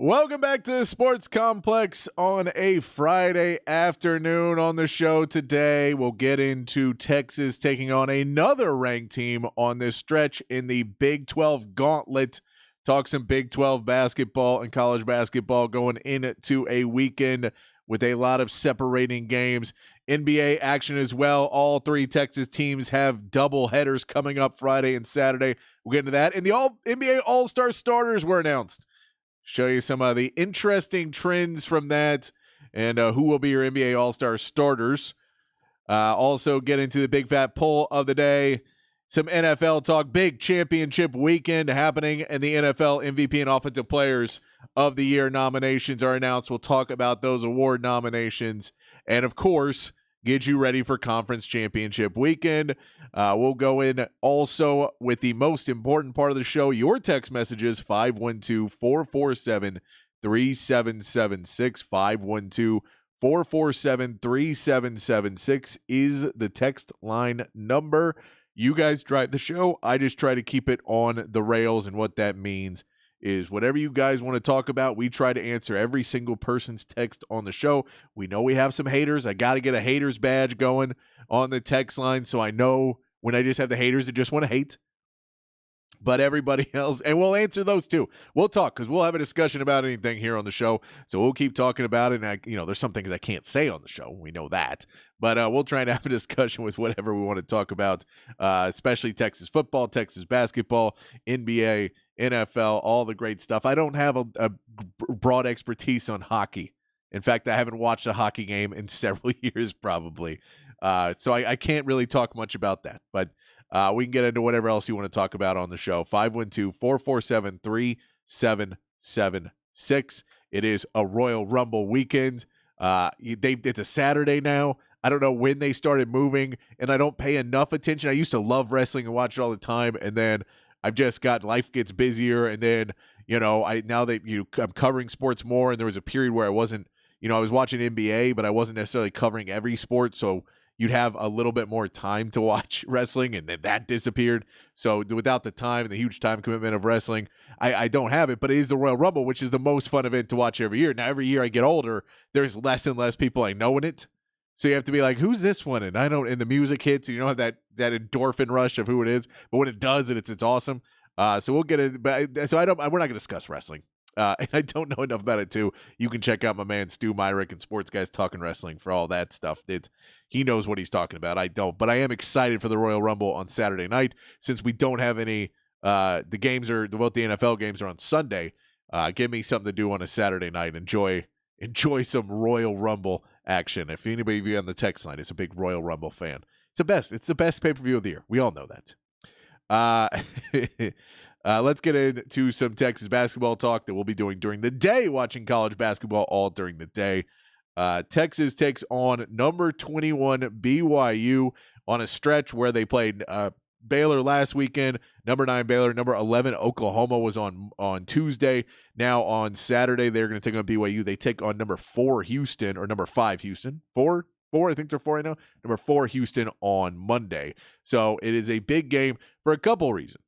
Welcome back to the Sports Complex on a Friday afternoon. On the show today, we'll get into Texas taking on another ranked team on this stretch in the Big 12 Gauntlet. Talk some Big 12 basketball and college basketball going into a weekend with a lot of separating games. NBA action as well. All three Texas teams have double headers coming up Friday and Saturday. We'll get into that. And the NBA All-Star starters were announced. Show you some of the interesting trends from that and who will be your NBA All-Star starters. Also get into the big fat poll of the day. Some NFL talk. Big championship weekend happening, and the NFL MVP and Offensive Players of the Year nominations are announced. We'll talk about those award nominations. And, of course, get you ready for conference championship weekend. We'll go in also with the most important part of the show, your text messages, 512-447-3776, 512-447-3776 is the text line number. You guys drive the show. I just try to keep it on the rails, and what that means is whatever you guys want to talk about, we try to answer every single person's text on the show. We know we have some haters. I got to get a haters badge going on the text line so I know when I just have the haters that just want to hate. But everybody else, and we'll answer those too. We'll talk because we'll have a discussion about anything here on the show. So we'll keep talking about it. And there's some things I can't say on the show. We know that. But we'll try and have a discussion with whatever we want to talk about, especially Texas football, Texas basketball, NBA, NFL, all the great stuff. I don't have a broad expertise on hockey. In fact, I haven't watched a hockey game in several years probably. So I can't really talk much about that. But we can get into whatever else you want to talk about on the show. 512-447-3776. It is a Royal Rumble weekend. It's a Saturday now. I don't know when they started moving, and I don't pay enough attention. I used to love wrestling and watch it all the time, and then I've just got life gets busier, and then I'm covering sports more, and there was a period where I wasn't. I was watching NBA, but I wasn't necessarily covering every sport, so you'd have a little bit more time to watch wrestling, and then that disappeared. So without the time and the huge time commitment of wrestling, I don't have it, but it is the Royal Rumble, which is the most fun event to watch every year. Now, every year I get older, there's less and less people I know in it. So you have to be like, who's this one? And the music hits, and you don't have that endorphin rush of who it is. But when it does, it's awesome. So we'll get it. But we're not going to discuss wrestling. And I don't know enough about it, too. You can check out my man Stu Myrick and Sports Guys Talking Wrestling for all that stuff. He knows what he's talking about. I don't. But I am excited for the Royal Rumble on Saturday night. Since we don't have any, both the NFL games are on Sunday. Give me something to do on a Saturday night. Enjoy some Royal Rumble action. If anybody of you on the text line is a big Royal Rumble fan, it's the best. It's the best pay-per-view of the year. We all know that. Let's get into some Texas basketball talk that we'll be doing during the day, watching college basketball all during the day. Texas takes on number 21 BYU on a stretch where they played Baylor last weekend, number 9 Baylor, number 11 Oklahoma was on Tuesday. Now on Saturday, they're going to take on BYU. They take on number 4 Houston, or number 5 Houston. 4? I think they're 4 right now. Number 4 Houston on Monday. So it is a big game for a couple reasons.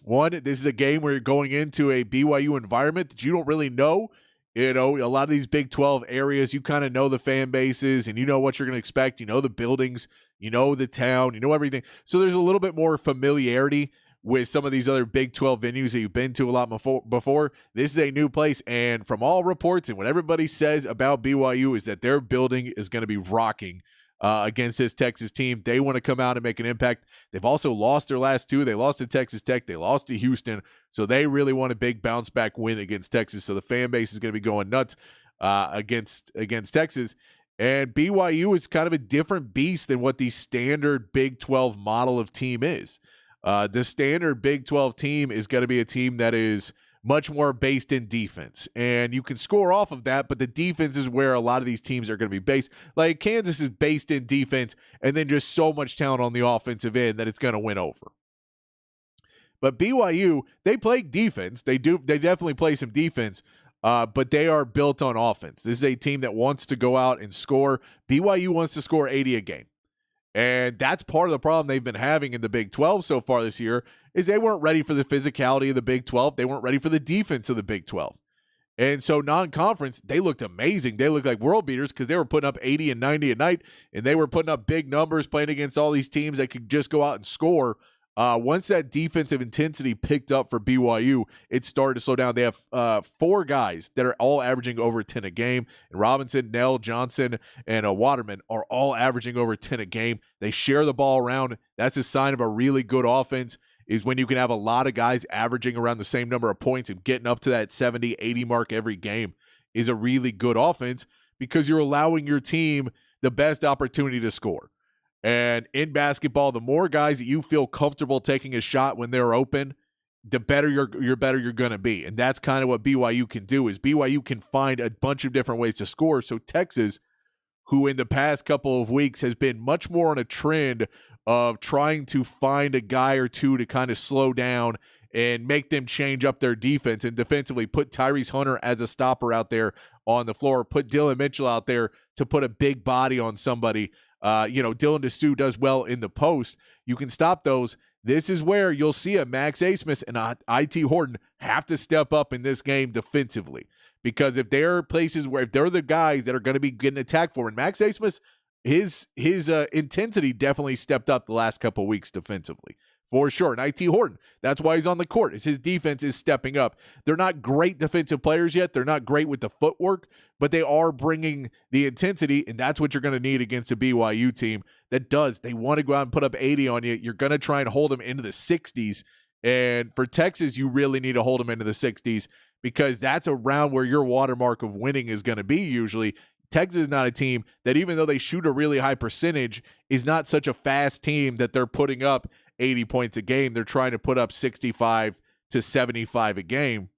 One, this is a game where you're going into a BYU environment that you don't really know. A lot of these Big 12 areas, you kind of know the fan bases and you know what you're going to expect. You know the buildings, you know the town, you know everything. So there's a little bit more familiarity with some of these other Big 12 venues that you've been to a lot before. This is a new place, and from all reports and what everybody says about BYU is that their building is going to be rocking against this Texas team. They want to come out and make an impact. They've also lost their last 2. They lost to Texas Tech. They lost to Houston. So they really want a big bounce back win against Texas. So the fan base is going to be going nuts against Texas. And BYU is kind of a different beast than what the standard Big 12 model of team is. The standard Big 12 team is going to be a team that is much more based in defense. And you can score off of that, but the defense is where a lot of these teams are going to be based. Like Kansas is based in defense and then just so much talent on the offensive end that it's going to win over. But BYU, they play defense. They definitely play some defense, but they are built on offense. This is a team that wants to go out and score. BYU wants to score 80 a game. And that's part of the problem they've been having in the Big 12 so far this year is they weren't ready for the physicality of the Big 12. They weren't ready for the defense of the Big 12. And so non-conference, they looked amazing. They looked like world beaters because they were putting up 80 and 90 a night, and they were putting up big numbers playing against all these teams that could just go out and score. Once that defensive intensity picked up for BYU, it started to slow down. They have 4 guys that are all averaging over 10 a game. And Robinson, Nell, Johnson, and Waterman are all averaging over 10 a game. They share the ball around. That's a sign of a really good offense, is when you can have a lot of guys averaging around the same number of points and getting up to that 70, 80 mark every game is a really good offense because you're allowing your team the best opportunity to score. And in basketball, the more guys that you feel comfortable taking a shot when they're open, the better you're going to be. And that's kind of what BYU can do, is BYU can find a bunch of different ways to score. So Texas, who in the past couple of weeks has been much more on a trend of trying to find a guy or two to kind of slow down and make them change up their defense and defensively put Tyrese Hunter as a stopper out there on the floor, put Dylan Mitchell out there to put a big body on somebody. Dylan Dessou does well in the post. You can stop those. This is where you'll see a Max Abmas and IT Horton have to step up in this game defensively, because if there are places where, if they're the guys that are going to be getting attacked for, and Max Abmas, his intensity definitely stepped up the last couple of weeks defensively, for sure. And IT Horton, that's why he's on the court, is his defense is stepping up. They're not great defensive players yet. They're not great with the footwork, but they are bringing the intensity, and that's what you're going to need against a BYU team that does. They want to go out and put up 80 on you. You're going to try and hold them into the 60s. And for Texas, you really need to hold them into the 60s, because that's around where your watermark of winning is going to be usually. Texas is not a team that, even though they shoot a really high percentage, is not such a fast team that they're putting up 80 points a game. They're trying to put up 65 to 75 a game.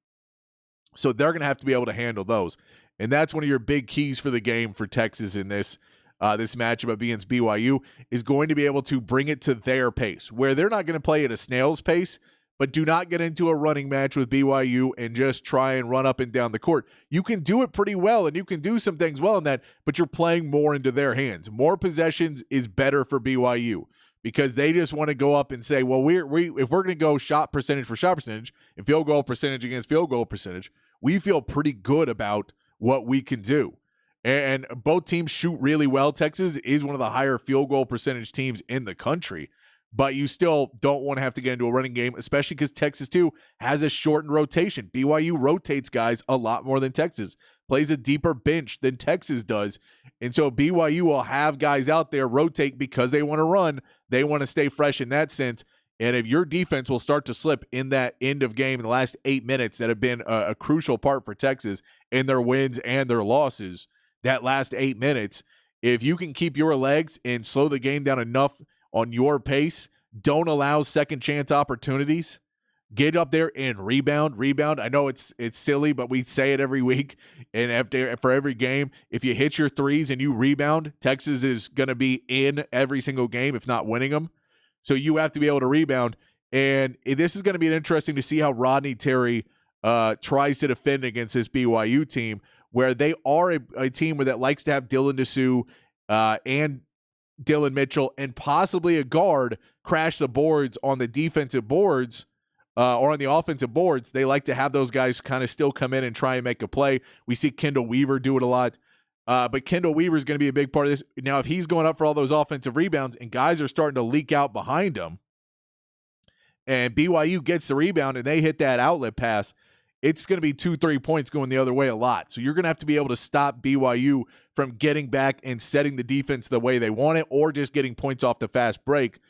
So they're going to have to be able to handle those. And that's one of your big keys for the game for Texas in this matchup against BYU, is going to be able to bring it to their pace, where they're not going to play at a snail's pace, but do not get into a running match with BYU and just try and run up and down the court. You can do it pretty well, and you can do some things well in that, but you're playing more into their hands. More possessions is better for BYU, because they just want to go up and say, well, if we're going to go shot percentage for shot percentage and field goal percentage against field goal percentage, we feel pretty good about what we can do. And both teams shoot really well. Texas is one of the higher field goal percentage teams in the country, but you still don't want to have to get into a running game, especially because Texas, too, has a shortened rotation. BYU rotates guys a lot more than Texas, plays a deeper bench than Texas does. And so BYU will have guys out there rotate because they want to run. They want to stay fresh in that sense. And if your defense will start to slip in that end of game in the last 8 minutes that have been a crucial part for Texas in their wins and their losses, that last 8 minutes, if you can keep your legs and slow the game down enough on your pace, don't allow second chance opportunities, get up there and rebound. I know it's silly, but we say it every week. And for every game, if you hit your threes and you rebound, Texas is going to be in every single game, if not winning them. So you have to be able to rebound. And this is going to be interesting to see how Rodney Terry tries to defend against this BYU team, where they are a team that likes to have Dylan Dessou and Dylan Mitchell and possibly a guard crash the boards on the defensive boards or on the offensive boards. They like to have those guys kind of still come in and try and make a play. We see Kendall Weaver do it a lot. But Kendall Weaver is going to be a big part of this. Now, if he's going up for all those offensive rebounds and guys are starting to leak out behind him, and BYU gets the rebound and they hit that outlet pass, it's going to be 2-3 points going the other way a lot. So you're going to have to be able to stop BYU from getting back and setting the defense the way they want it, or just getting points off the fast break.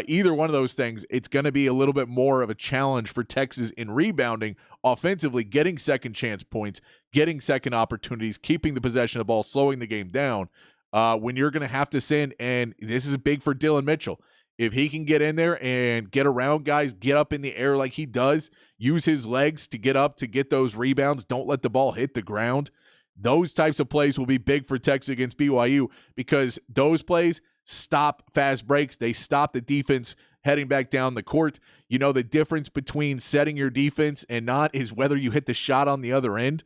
Either one of those things, it's going to be a little bit more of a challenge for Texas in rebounding offensively, getting second chance points, getting second opportunities, keeping the possession of the ball, slowing the game down, when you're going to have to send. And this is big for Dylan Mitchell. If he can get in there and get around guys, get up in the air like he does, use his legs to get up, to get those rebounds, don't let the ball hit the ground. Those types of plays will be big for Texas against BYU, because those plays stop fast breaks. They stop the defense heading back down the court. You know, the difference between setting your defense and not is whether you hit the shot on the other end.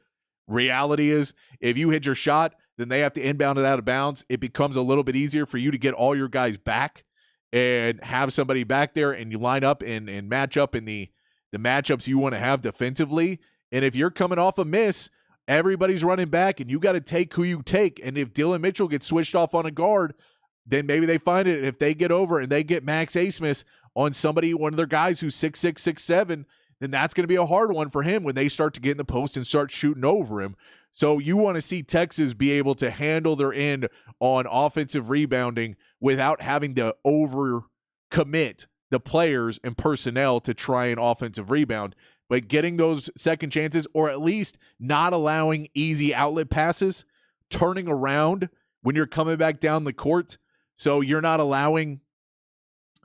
Reality is, if you hit your shot, then they have to inbound it out of bounds. It becomes a little bit easier for you to get all your guys back and have somebody back there, and you line up and match up in the matchups you want to have defensively. And if you're coming off a miss, everybody's running back, and you got to take who you take. And if Dillon Mitchell gets switched off on a guard, then maybe they find it. If they get over and they get Max Asmus on somebody, one of their guys who's 6'6", 6'7", then that's going to be a hard one for him when they start to get in the post and start shooting over him. So you want to see Texas be able to handle their end on offensive rebounding without having to overcommit the players and personnel to try an offensive rebound, but getting those second chances, or at least not allowing easy outlet passes, turning around when you're coming back down the court. So you're not allowing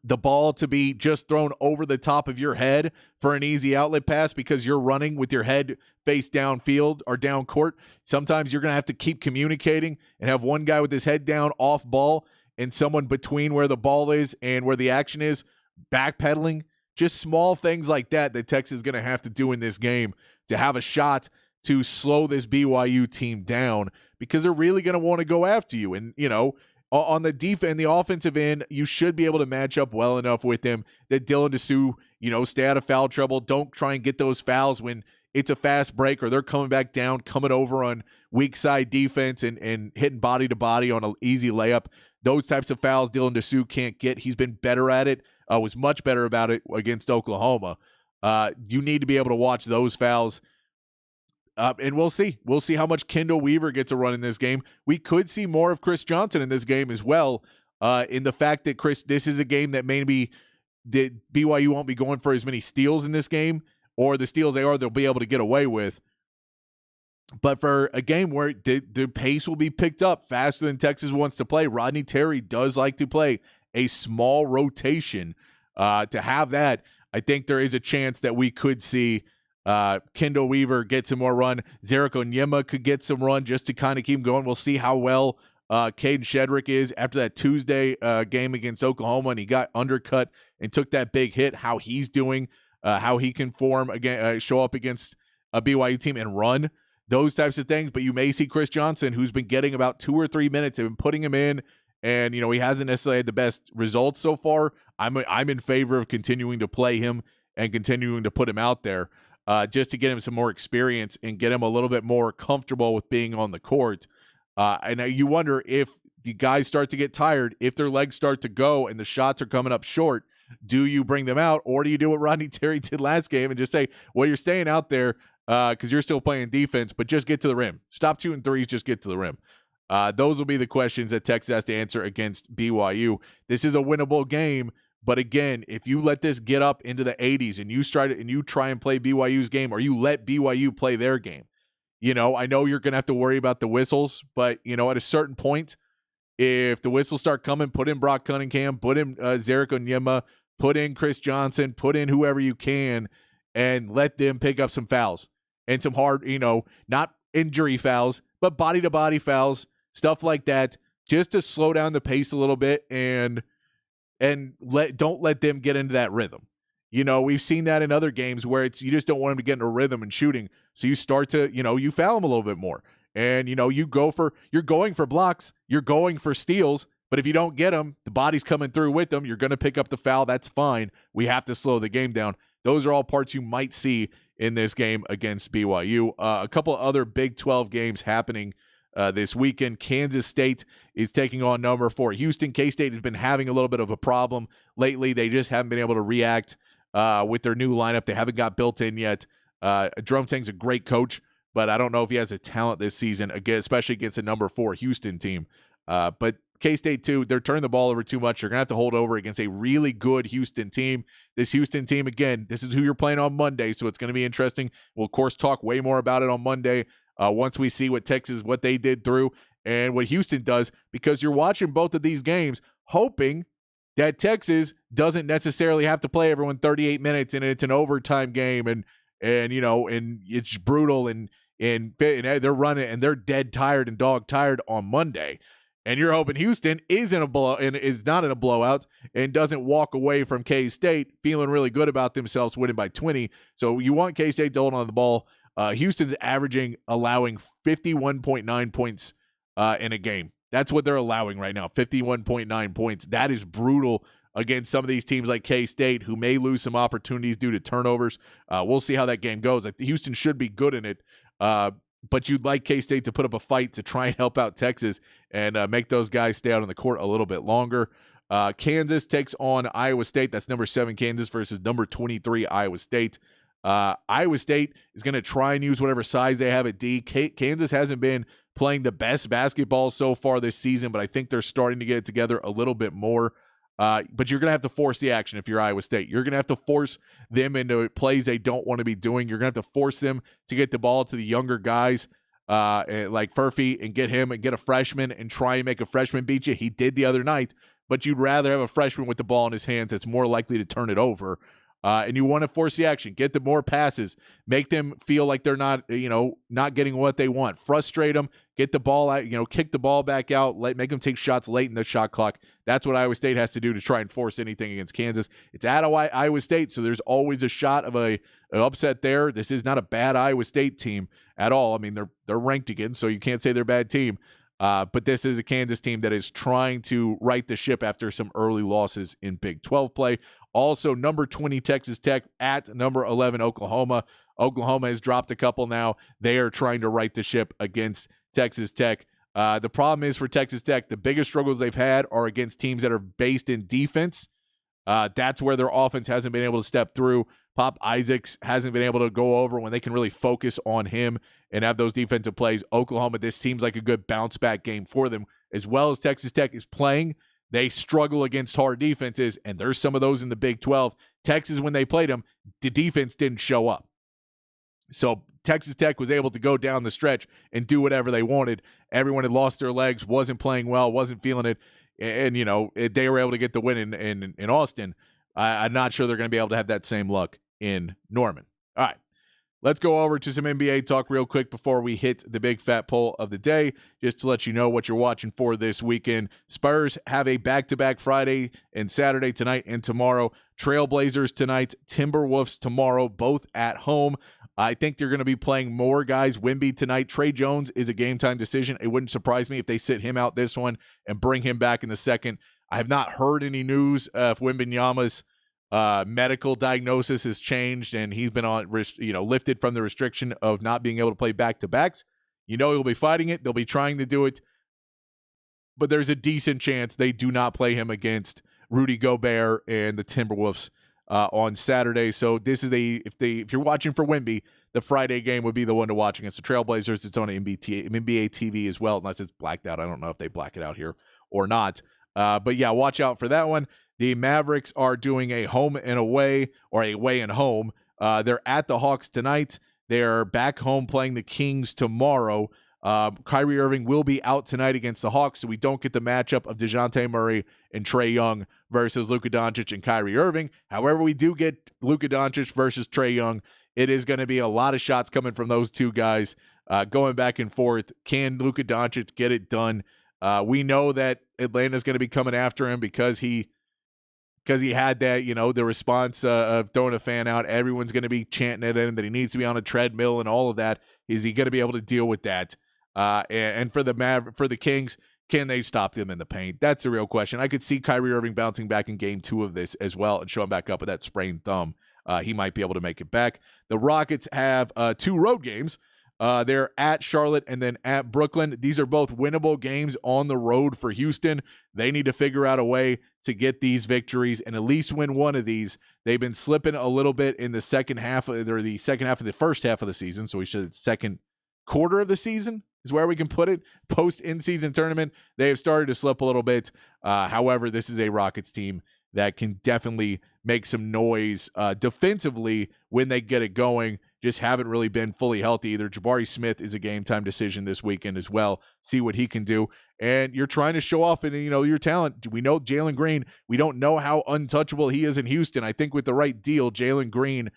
the ball to be just thrown over the top of your head for an easy outlet pass because you're running with your head face downfield or down court. Sometimes you're going to have to keep communicating and have one guy with his head down off ball and someone between where the ball is and where the action is backpedaling. Just small things like that Texas is going to have to do in this game to have a shot to slow this BYU team down, because they're really going to want to go after you. And, you know, on the defense, the offensive end, you should be able to match up well enough with them that Dylan Disu, you know, stay out of foul trouble. Don't try and get those fouls when it's a fast break or they're coming back down, coming over on weak side defense and hitting body to body on an easy layup. Those types of fouls Dylan Disu can't get. He's been better at it, was much better about it against Oklahoma. You need to be able to watch those fouls. And we'll see. We'll see how much Kendall Weaver gets a run in this game. We could see more of Chris Johnson in this game as well, in the fact that this is a game that maybe the BYU won't be going for as many steals in this game, or the steals they'll be able to get away with. But for a game where the pace will be picked up faster than Texas wants to play, Rodney Terry does like to play a small rotation. To have that, I think there is a chance that we could see Kendall Weaver get some more run. Zarek Onyema could get some run just to kind of keep him going. We'll see how well Caden Shedrick is after that Tuesday game against Oklahoma, and he got undercut and took that big hit, how he's doing, how he can show up against a BYU team and run, those types of things. But you may see Chris Johnson, who's been getting about 2 or 3 minutes, have been putting him in, and, you know, he hasn't necessarily had the best results so far. I'm in favor of continuing to play him and continuing to put him out there. Just to get him some more experience and get him a little bit more comfortable with being on the court. And you wonder if the guys start to get tired, if their legs start to go and the shots are coming up short, do you bring them out, or do you do what Rodney Terry did last game and just say, well, you're staying out there because you're still playing defense, but just get to the rim. Stop shooting threes, just get to the rim. Those will be the questions that Texas has to answer against BYU. This is a winnable game. But again, if you let this get up into the 80s and you try and play BYU's game, or you let BYU play their game, you know, I know you're going to have to worry about the whistles, but, you know, at a certain point, if the whistles start coming, put in Brock Cunningham, put in Zarek Onyema, put in Chris Johnson, put in whoever you can, and let them pick up some fouls and some hard, you know, not injury fouls, but body-to-body fouls, stuff like that, just to slow down the pace a little bit and don't let them get into that rhythm. You know, we've seen that in other games where you just don't want them to get into a rhythm and shooting. So you start to, you know, you foul them a little bit more. And, you know, you're going for blocks, you're going for steals, but if you don't get them, the body's coming through with them, you're going to pick up the foul. That's fine. We have to slow the game down. Those are all parts you might see in this game against BYU. A couple of other Big 12 games happening this weekend. Kansas State is taking on number 4 Houston. K-State has been having a little bit of a problem lately. They just haven't been able to react with their new lineup. They haven't got built in yet. Jerome Tang's a great coach, but I don't know if he has the talent this season, again, especially against a number 4 Houston team. But K-State, too, they're turning the ball over too much. They're going to have to hold over against a really good Houston team. This Houston team, again, this is who you're playing on Monday, so it's going to be interesting. We'll, of course, talk way more about it on Monday. Once we see what they did through and what Houston does, because you're watching both of these games hoping that Texas doesn't necessarily have to play everyone 38 minutes and it's an overtime game and you know, and it's brutal and they're running and they're dead tired and dog tired on Monday. And you're hoping Houston is not in a blowout and doesn't walk away from K-State feeling really good about themselves winning by 20. So you want K-State to hold on to the ball. Houston's allowing 51.9 points in a game. That's what they're allowing right now, 51.9 points. That is brutal against some of these teams like K-State, who may lose some opportunities due to turnovers. We'll see how that game goes. Houston should be good in it. but you'd like K-State to put up a fight to try and help out Texas and make those guys stay out on the court a little bit longer. Kansas takes on Iowa State. That's number 7 Kansas versus number 23 Iowa State. Iowa State is going to try and use whatever size they have at D. Kansas hasn't been playing the best basketball so far this season, but I think they're starting to get it together a little bit more. But you're going to have to force the action if you're Iowa State. You're going to have to force them into plays they don't want to be doing. You're going to have to force them to get the ball to the younger guys like Furphy and get a freshman and try and make a freshman beat you. He did the other night, but you'd rather have a freshman with the ball in his hands that's more likely to turn it over. And you want to force the action, get them more passes, make them feel like they're not getting what they want, frustrate them, get the ball out, kick the ball back out, make them take shots late in the shot clock. That's what Iowa State has to do to try and force anything against Kansas. It's at Iowa State, so there's always a shot of an upset there. This is not a bad Iowa State team at all. I mean, they're ranked again, so you can't say they're a bad team. But this is a Kansas team that is trying to right the ship after some early losses in Big 12 play. Also, number 20 Texas Tech at number 11 Oklahoma. Oklahoma has dropped a couple now. They are trying to right the ship against Texas Tech. The problem is for Texas Tech, the biggest struggles they've had are against teams that are based in defense. That's where their offense hasn't been able to step through. Pop Isaacs hasn't been able to go over when they can really focus on him and have those defensive plays. Oklahoma, this seems like a good bounce-back game for them. As well as Texas Tech is playing, they struggle against hard defenses, and there's some of those in the Big 12. Texas, when they played them, the defense didn't show up. So Texas Tech was able to go down the stretch and do whatever they wanted. Everyone had lost their legs, wasn't playing well, wasn't feeling it, and they were able to get the win in Austin. I'm not sure they're going to be able to have that same luck in Norman. All right. Let's go over to some NBA talk real quick before we hit the big fat poll of the day, just to let you know what you're watching for this weekend. Spurs have a back-to-back Friday and Saturday tonight and tomorrow. Trailblazers tonight, Timberwolves tomorrow, both at home. I think they're going to be playing more guys. Wemby tonight. Trey Jones is a game-time decision. It wouldn't surprise me if they sit him out this one and bring him back in the second. I have not heard any news if Wembanyama's medical diagnosis has changed and he's been lifted from the restriction of not being able to play back-to-backs. He'll be fighting it. They'll be trying to do it. But there's a decent chance they do not play him against Rudy Gobert and the Timberwolves on Saturday. So this is if you're watching for Wemby, the Friday game would be the one to watch against the Trailblazers. It's on NBA TV as well, unless it's blacked out. I don't know if they black it out here or not. But yeah, watch out for that one. The Mavericks are doing a home and away, or a away and home. They're at the Hawks tonight. They're back home playing the Kings tomorrow. Kyrie Irving will be out tonight against the Hawks, so we don't get the matchup of DeJounte Murray and Trae Young versus Luka Doncic and Kyrie Irving. However, we do get Luka Doncic versus Trae Young. It is going to be a lot of shots coming from those two guys going back and forth. Can Luka Doncic get it done? We know that Atlanta's going to be coming after him because he had that, the response of throwing a fan out. Everyone's going to be chanting at him that he needs to be on a treadmill and all of that. Is he going to be able to deal with that? And for the Kings, can they stop them in the paint? That's the real question. I could see Kyrie Irving bouncing back in game 2 of this as well and showing back up with that sprained thumb. He might be able to make it back. The Rockets have 2 road games. They're at Charlotte and then at Brooklyn. These are both winnable games on the road for Houston. They need to figure out a way to get these victories and at least win one of these. They've been slipping a little bit in the second half of the first half of the season. So we should second quarter of the season is where we can put it. Post in-season tournament, they have started to slip a little bit. However, this is a Rockets team that can definitely make some noise defensively when they get it going. Just haven't really been fully healthy either. Jabari Smith is a game-time decision this weekend as well. See what he can do. And you're trying to show off your talent. We know Jalen Green. We don't know how untouchable he is in Houston. I think with the right deal, Jalen Green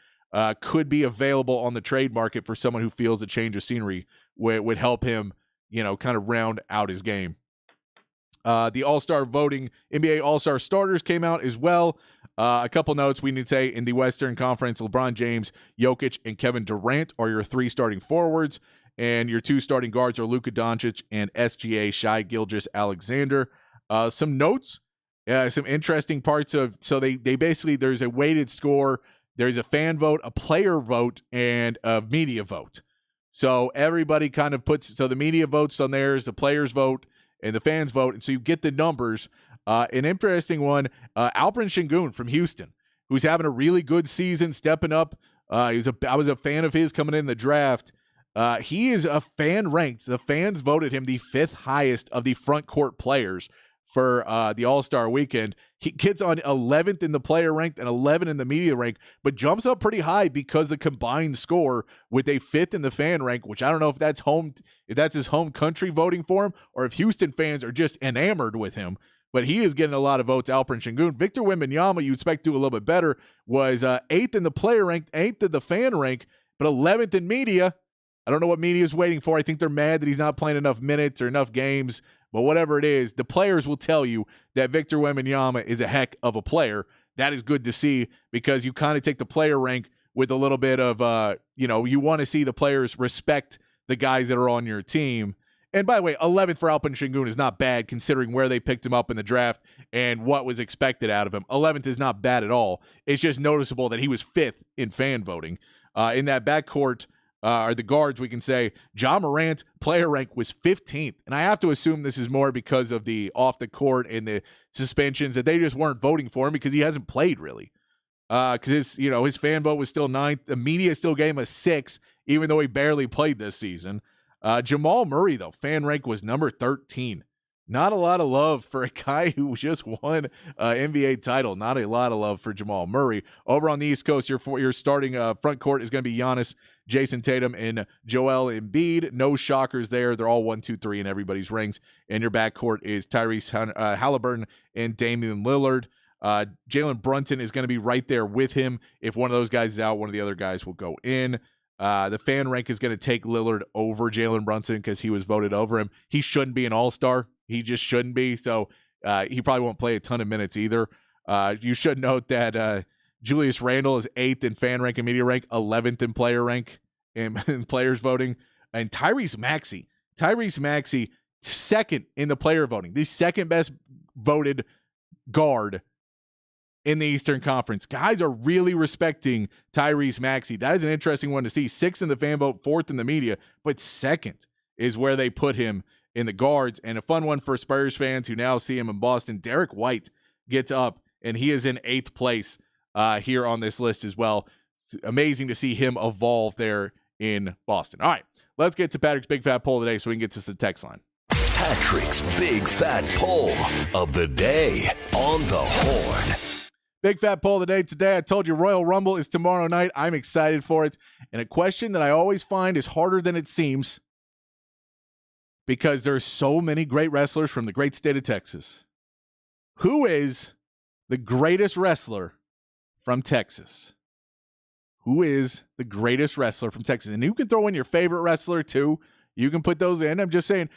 could be available on the trade market for someone who feels a change of scenery would help him, kind of round out his game. The All-Star voting, NBA All-Star starters came out as well. A couple notes we need to say in the Western Conference, LeBron James, Jokic, and Kevin Durant are your 3 starting forwards, and your 2 starting guards are Luka Doncic and SGA Shai Gilgeous-Alexander. Some notes, some interesting parts of, so they basically, there's a weighted score, there's a fan vote, a player vote, and a media vote. So everybody kind of so the media votes on theirs, the players vote, and the fans vote. And so you get the numbers. An interesting one, Alperen Sengun from Houston, who's having a really good season, stepping up. I was a fan of his coming in the draft. He is a fan ranked. The fans voted him the 5th highest of the front court players for the All-Star weekend. He gets on 11th in the player ranked and 11 in the media rank, but jumps up pretty high because the combined score with a 5th in the fan rank, which I don't know if that's his home country voting for him or if Houston fans are just enamored with him. But he is getting a lot of votes, Alperen Sengun. Victor Wembanyama, you expect to do a little bit better, was 8th in the player rank, 8th in the fan rank, but 11th in media. I don't know what media is waiting for. I think they're mad that he's not playing enough minutes or enough games. But whatever it is, the players will tell you that Victor Wembanyama is a heck of a player. That is good to see because you kind of take the player rank with a little bit of, you want to see the players respect the guys that are on your team. And by the way, 11th for Alperen Sengun is not bad considering where they picked him up in the draft and what was expected out of him. 11th is not bad at all. It's just noticeable that he was 5th in fan voting. In that backcourt, or the guards, we can say Ja Morant player rank was 15th. And I have to assume this is more because of the off the court and the suspensions that they just weren't voting for him because he hasn't played really. Because his fan vote was still 9th. The media still gave him a 6, even though he barely played this season. Jamal Murray, though, fan rank was number 13. Not a lot of love for a guy who just won an NBA title. Not a lot of love for Jamal Murray. Over on the East Coast, your starting front court is going to be Giannis, Jason Tatum, and Joel Embiid. No shockers there. They're all 1, 2, 3 in everybody's ranks. And your backcourt is Tyrese Halliburton and Damian Lillard. Jalen Brunson is going to be right there with him. If one of those guys is out, one of the other guys will go in. The fan rank is going to take Lillard over Jalen Brunson because he was voted over him. He shouldn't be an all-star. He just shouldn't be. So he probably won't play a ton of minutes either. You should note that Julius Randle is 8th in fan rank and media rank, 11th in player rank in players voting. And Tyrese Maxey, 2nd in the player voting. The second best voted guard in the Eastern Conference. Guys are really respecting Tyrese Maxey. That is an interesting one to see. 6th in the fan vote, 4th in the media, but 2nd is where they put him in the guards. And a fun one for Spurs fans who now see him in Boston. Derek White gets up, and he is in 8th place here on this list as well. Amazing to see him evolve there in Boston. All right, let's get to Patrick's Big Fat Poll today so we can get to the text line. Patrick's Big Fat Poll of the day on the Horn. Big Fat Poll of the day today. I told you Royal Rumble is tomorrow night. I'm excited for it. And a question that I always find is harder than it seems because there's so many great wrestlers from the great state of Texas. Who is the greatest wrestler from Texas? Who is the greatest wrestler from Texas? And you can throw in your favorite wrestler too. You can put those in. I'm just saying,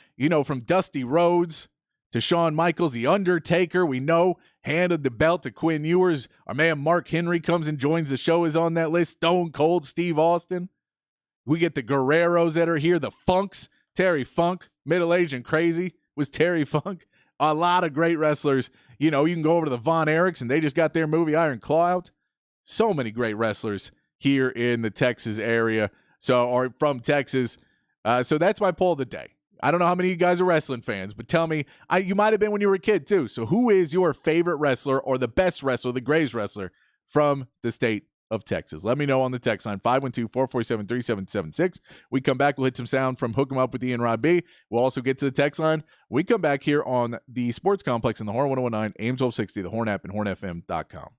from Dusty Rhodes to Shawn Michaels, The Undertaker, we know, handed the belt to Quinn Ewers. Our man Mark Henry comes and joins the show, is on that list. Stone Cold Steve Austin. We get the Guerreros that are here, the Funks, Terry Funk, middle-aged and crazy was Terry Funk. A lot of great wrestlers. You can go over to the Von Erichs, and they just got their movie Iron Claw out. So many great wrestlers here in the Texas area, or from Texas. So that's my poll of the day. I don't know how many of you guys are wrestling fans, but tell me, you might have been when you were a kid too. So who is your favorite wrestler or the best wrestler, the greatest wrestler from the state of Texas? Let me know on the text line, 512-447-3776. We come back, we'll hit some sound from Hook 'em Up with Ian Rob B. We'll also get to the text line. We come back here on the Sports Complex in the Horn 1019, AM 1260, the Horn app, and hornfm.com.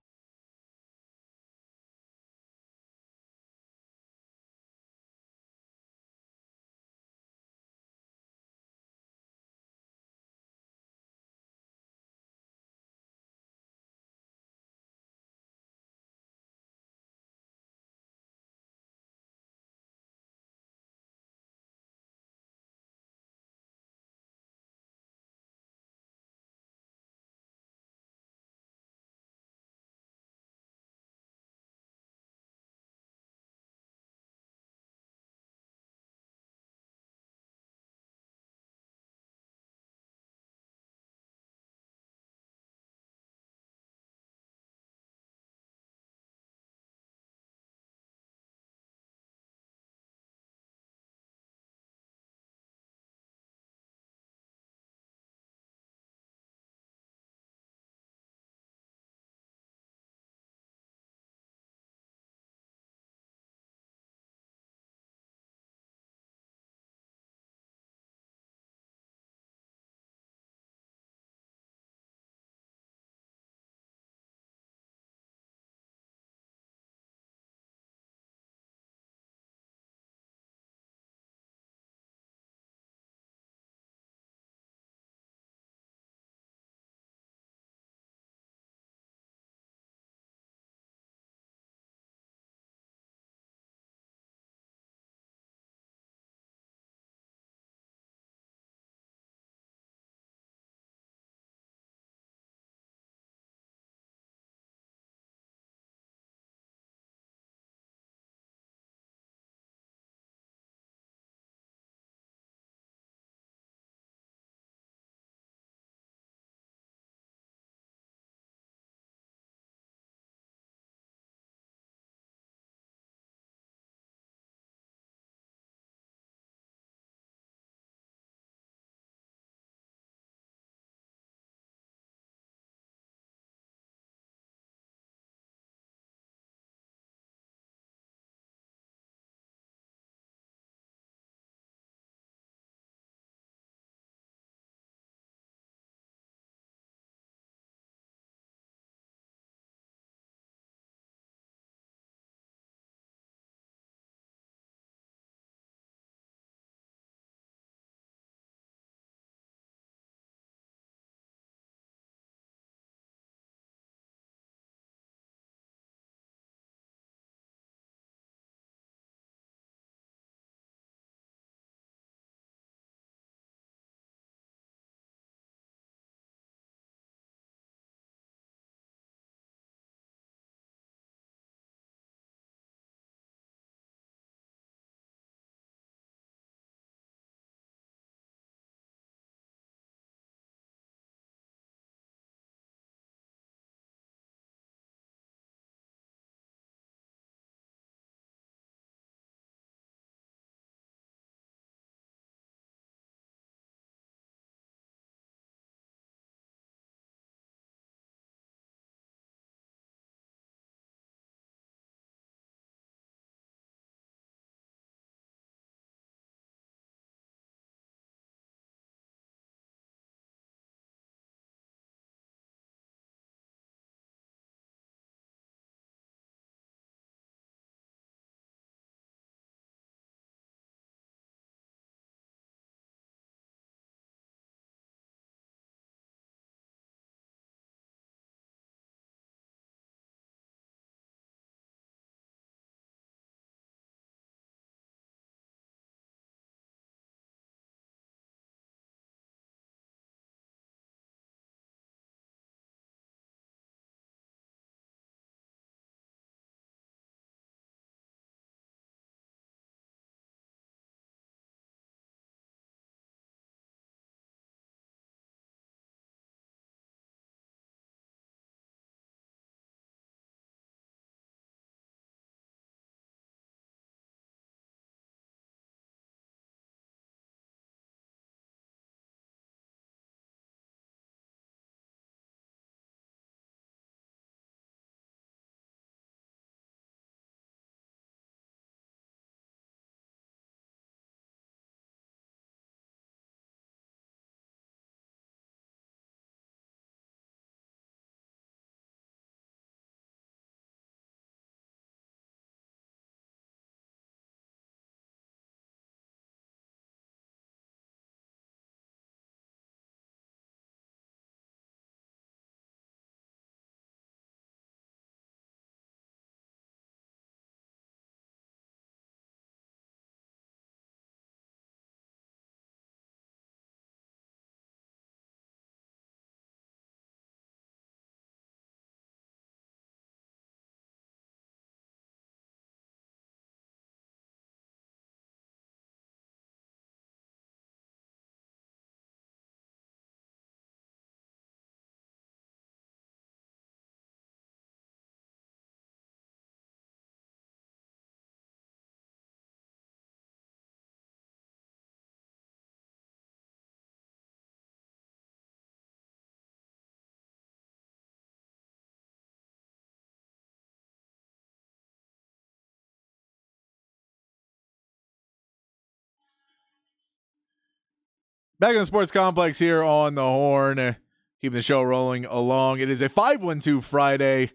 Back in the Sports Complex here on the Horn, keeping the show rolling along. It is a 512 Friday,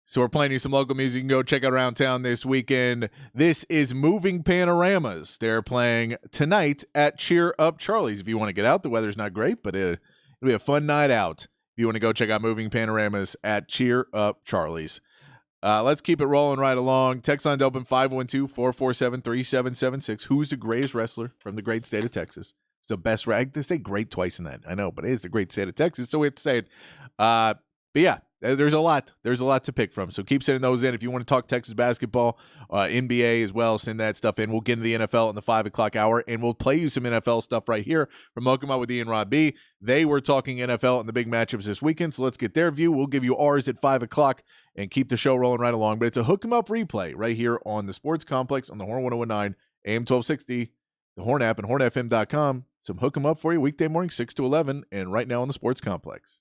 so we're playing you some local music. You can go check out around town this weekend. This is Moving Panoramas. They're playing tonight at Cheer Up Charlie's. If you want to get out, the weather's not great, but it'll be a fun night out. If you want to go check out Moving Panoramas at Cheer Up Charlie's. Let's keep it rolling right along. Text line's open 512-447-3776. Who's the greatest wrestler from the great state of Texas? It's the best. They say great twice in that. I know, but it is the great state of Texas, so we have to say it. But yeah, there's a lot. There's a lot to pick from. So keep sending those in. If you want to talk Texas basketball, NBA as well, send that stuff in. We'll get into the NFL in the 5 o'clock hour, and we'll play you some NFL stuff right here from Welcome Out with Ian Rod B. They were talking NFL and the big matchups this weekend, so let's get their view. We'll give you ours at 5 o'clock and keep the show rolling right along. But it's a Hook 'em Up replay right here on the Sports Complex on the Horn 1019, AM 1260, the Horn app, and hornfm.com. Some Hook 'em Up for you weekday morning, 6 to 11, and right now on the Sports Complex.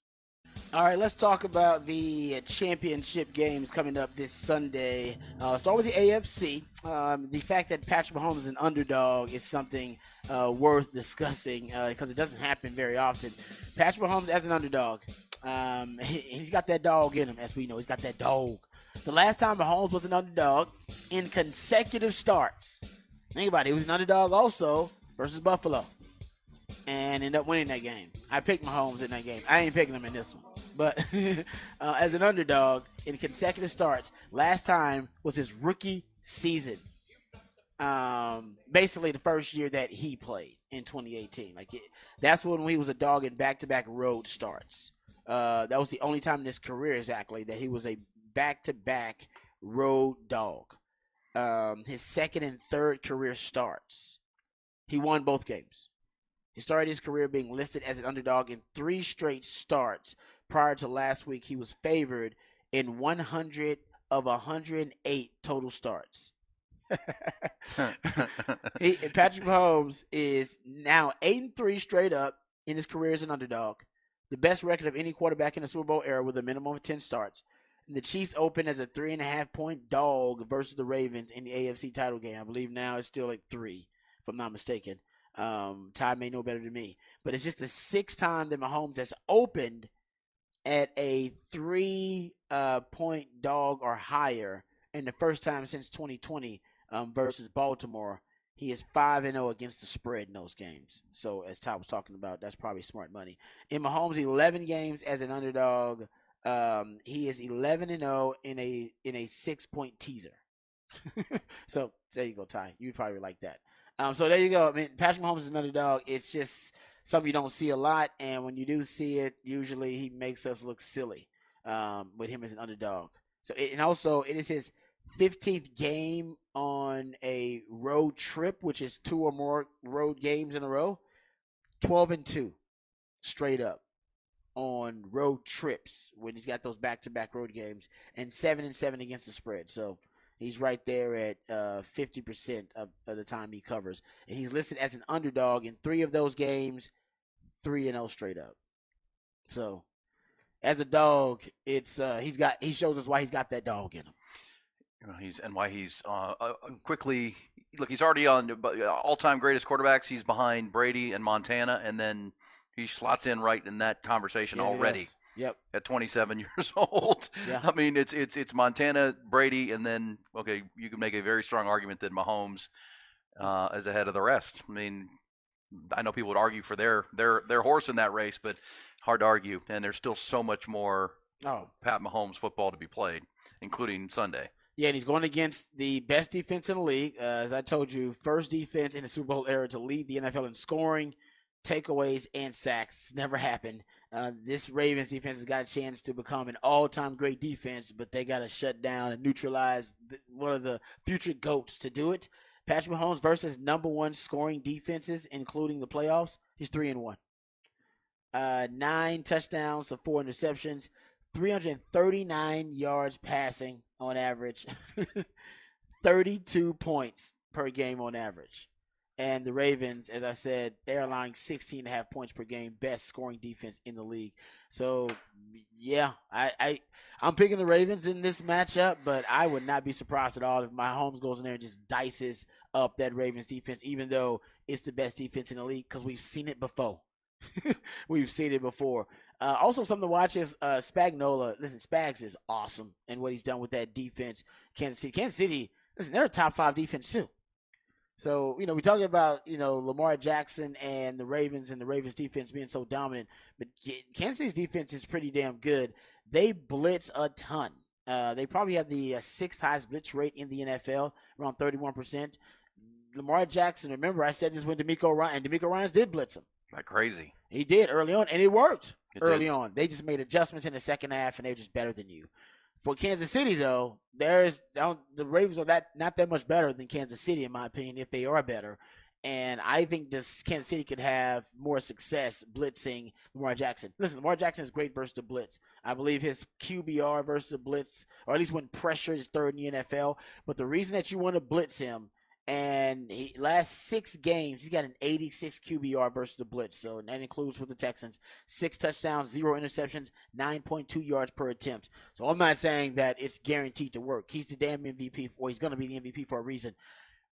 All right, let's talk about the championship games coming up this Sunday. Start with the AFC. The fact that Patrick Mahomes is an underdog is something worth discussing because it doesn't happen very often. Patrick Mahomes as an underdog. He's got that dog in him, as we know. He's got that dog. The last time Mahomes was an underdog in consecutive starts. Think about it. He was an underdog also versus Buffalo and ended up winning that game. I picked Mahomes in that game. I ain't picking him in this one. But as an underdog in consecutive starts, last time was his rookie season. Basically the first year that he played in 2018. That's when he was a dog in back-to-back road starts. That was the only time in his career exactly that he was a back-to-back road dog. His second and third career starts, he won both games. He started his career being listed as an underdog in 3 straight starts. Prior to last week, he was favored in 100 of 108 total starts. Patrick Mahomes is now 8-3 straight up in his career as an underdog, the best record of any quarterback in the Super Bowl era with a minimum of 10 starts. And the Chiefs open as a 3.5-point dog versus the Ravens in the AFC title game. I believe now it's still 3, if I'm not mistaken. Ty may know better than me, but it's just the 6th time that Mahomes has opened at a 3-point dog or higher, and the first time since 2020 versus Baltimore. He is 5-0 against the spread in those games. So as Ty was talking about, that's probably smart money. In Mahomes' 11 games as an underdog, he is 11-0 in a 6-point teaser. So there you go, Ty. You probably like that. So there you go. I mean, Patrick Mahomes is an underdog. It's just something you don't see a lot, and when you do see it, usually he makes us look silly with him as an underdog. So and also it is his 15th game on a road trip, which is 2 or more road games in a row. 12-2 straight up on road trips when he's got those back-to-back road games, and 7-7 against the spread. So he's right there at 50% of the time he covers. And he's listed as an underdog in 3 of those games, 3-0 straight up. So as a dog, it's he shows us why he's got that dog in him. He's quickly look. He's already on all-time greatest quarterbacks. He's behind Brady and Montana, and then he slots in right in that conversation already. Yep. At 27 years old. Yeah. I mean, it's Montana, Brady, and then you can make a very strong argument that Mahomes is ahead of the rest. I mean, I know people would argue for their horse in that race, but hard to argue. And there's still so much more Pat Mahomes football to be played, including Sunday. Yeah, and he's going against the best defense in the league. As I told you, first defense in the Super Bowl era to lead the NFL in scoring, takeaways, and sacks. It's never happened. This Ravens defense has got a chance to become an all-time great defense, but they got to shut down and neutralize one of the future GOATs to do it. Patrick Mahomes versus number 1 scoring defenses, including the playoffs, he's 3-1. 9 touchdowns to 4 interceptions, 339 yards passing on average, 32 points per game on average. And the Ravens, as I said, they're allowing 16.5 points per game, best scoring defense in the league. So, yeah, I'm picking the Ravens in this matchup, but I would not be surprised at all if Mahomes goes in there and just dices up that Ravens defense, even though it's the best defense in the league because we've seen it before. We've seen it before. Also, something to watch is Spagnuolo. Listen, Spags is awesome and what he's done with that defense. Kansas City, listen, they're a top 5 defense too. So, we're talking about, Lamar Jackson and the Ravens defense being so dominant. But Kansas City's defense is pretty damn good. They blitz a ton. They probably have the 6th highest blitz rate in the NFL, around 31%. Lamar Jackson, remember I said this when DeMeco Ryans did blitz him. Like crazy. He did early on, and it worked early on. They just made adjustments in the second half, and they're just better than you. For Kansas City, though, the Ravens are not that much better than Kansas City, in my opinion, if they are better. And I think Kansas City could have more success blitzing Lamar Jackson. Listen, Lamar Jackson is great versus the blitz. I believe his QBR versus the blitz, or at least when pressured, is 3rd in the NFL. But the reason that you want to blitz him, and last 6 games, he's got an 86 QBR versus the blitz. So that includes with the Texans. 6 touchdowns, 0 interceptions, 9.2 yards per attempt. So I'm not saying that it's guaranteed to work. He's the damn MVP, or he's going to be the MVP for a reason.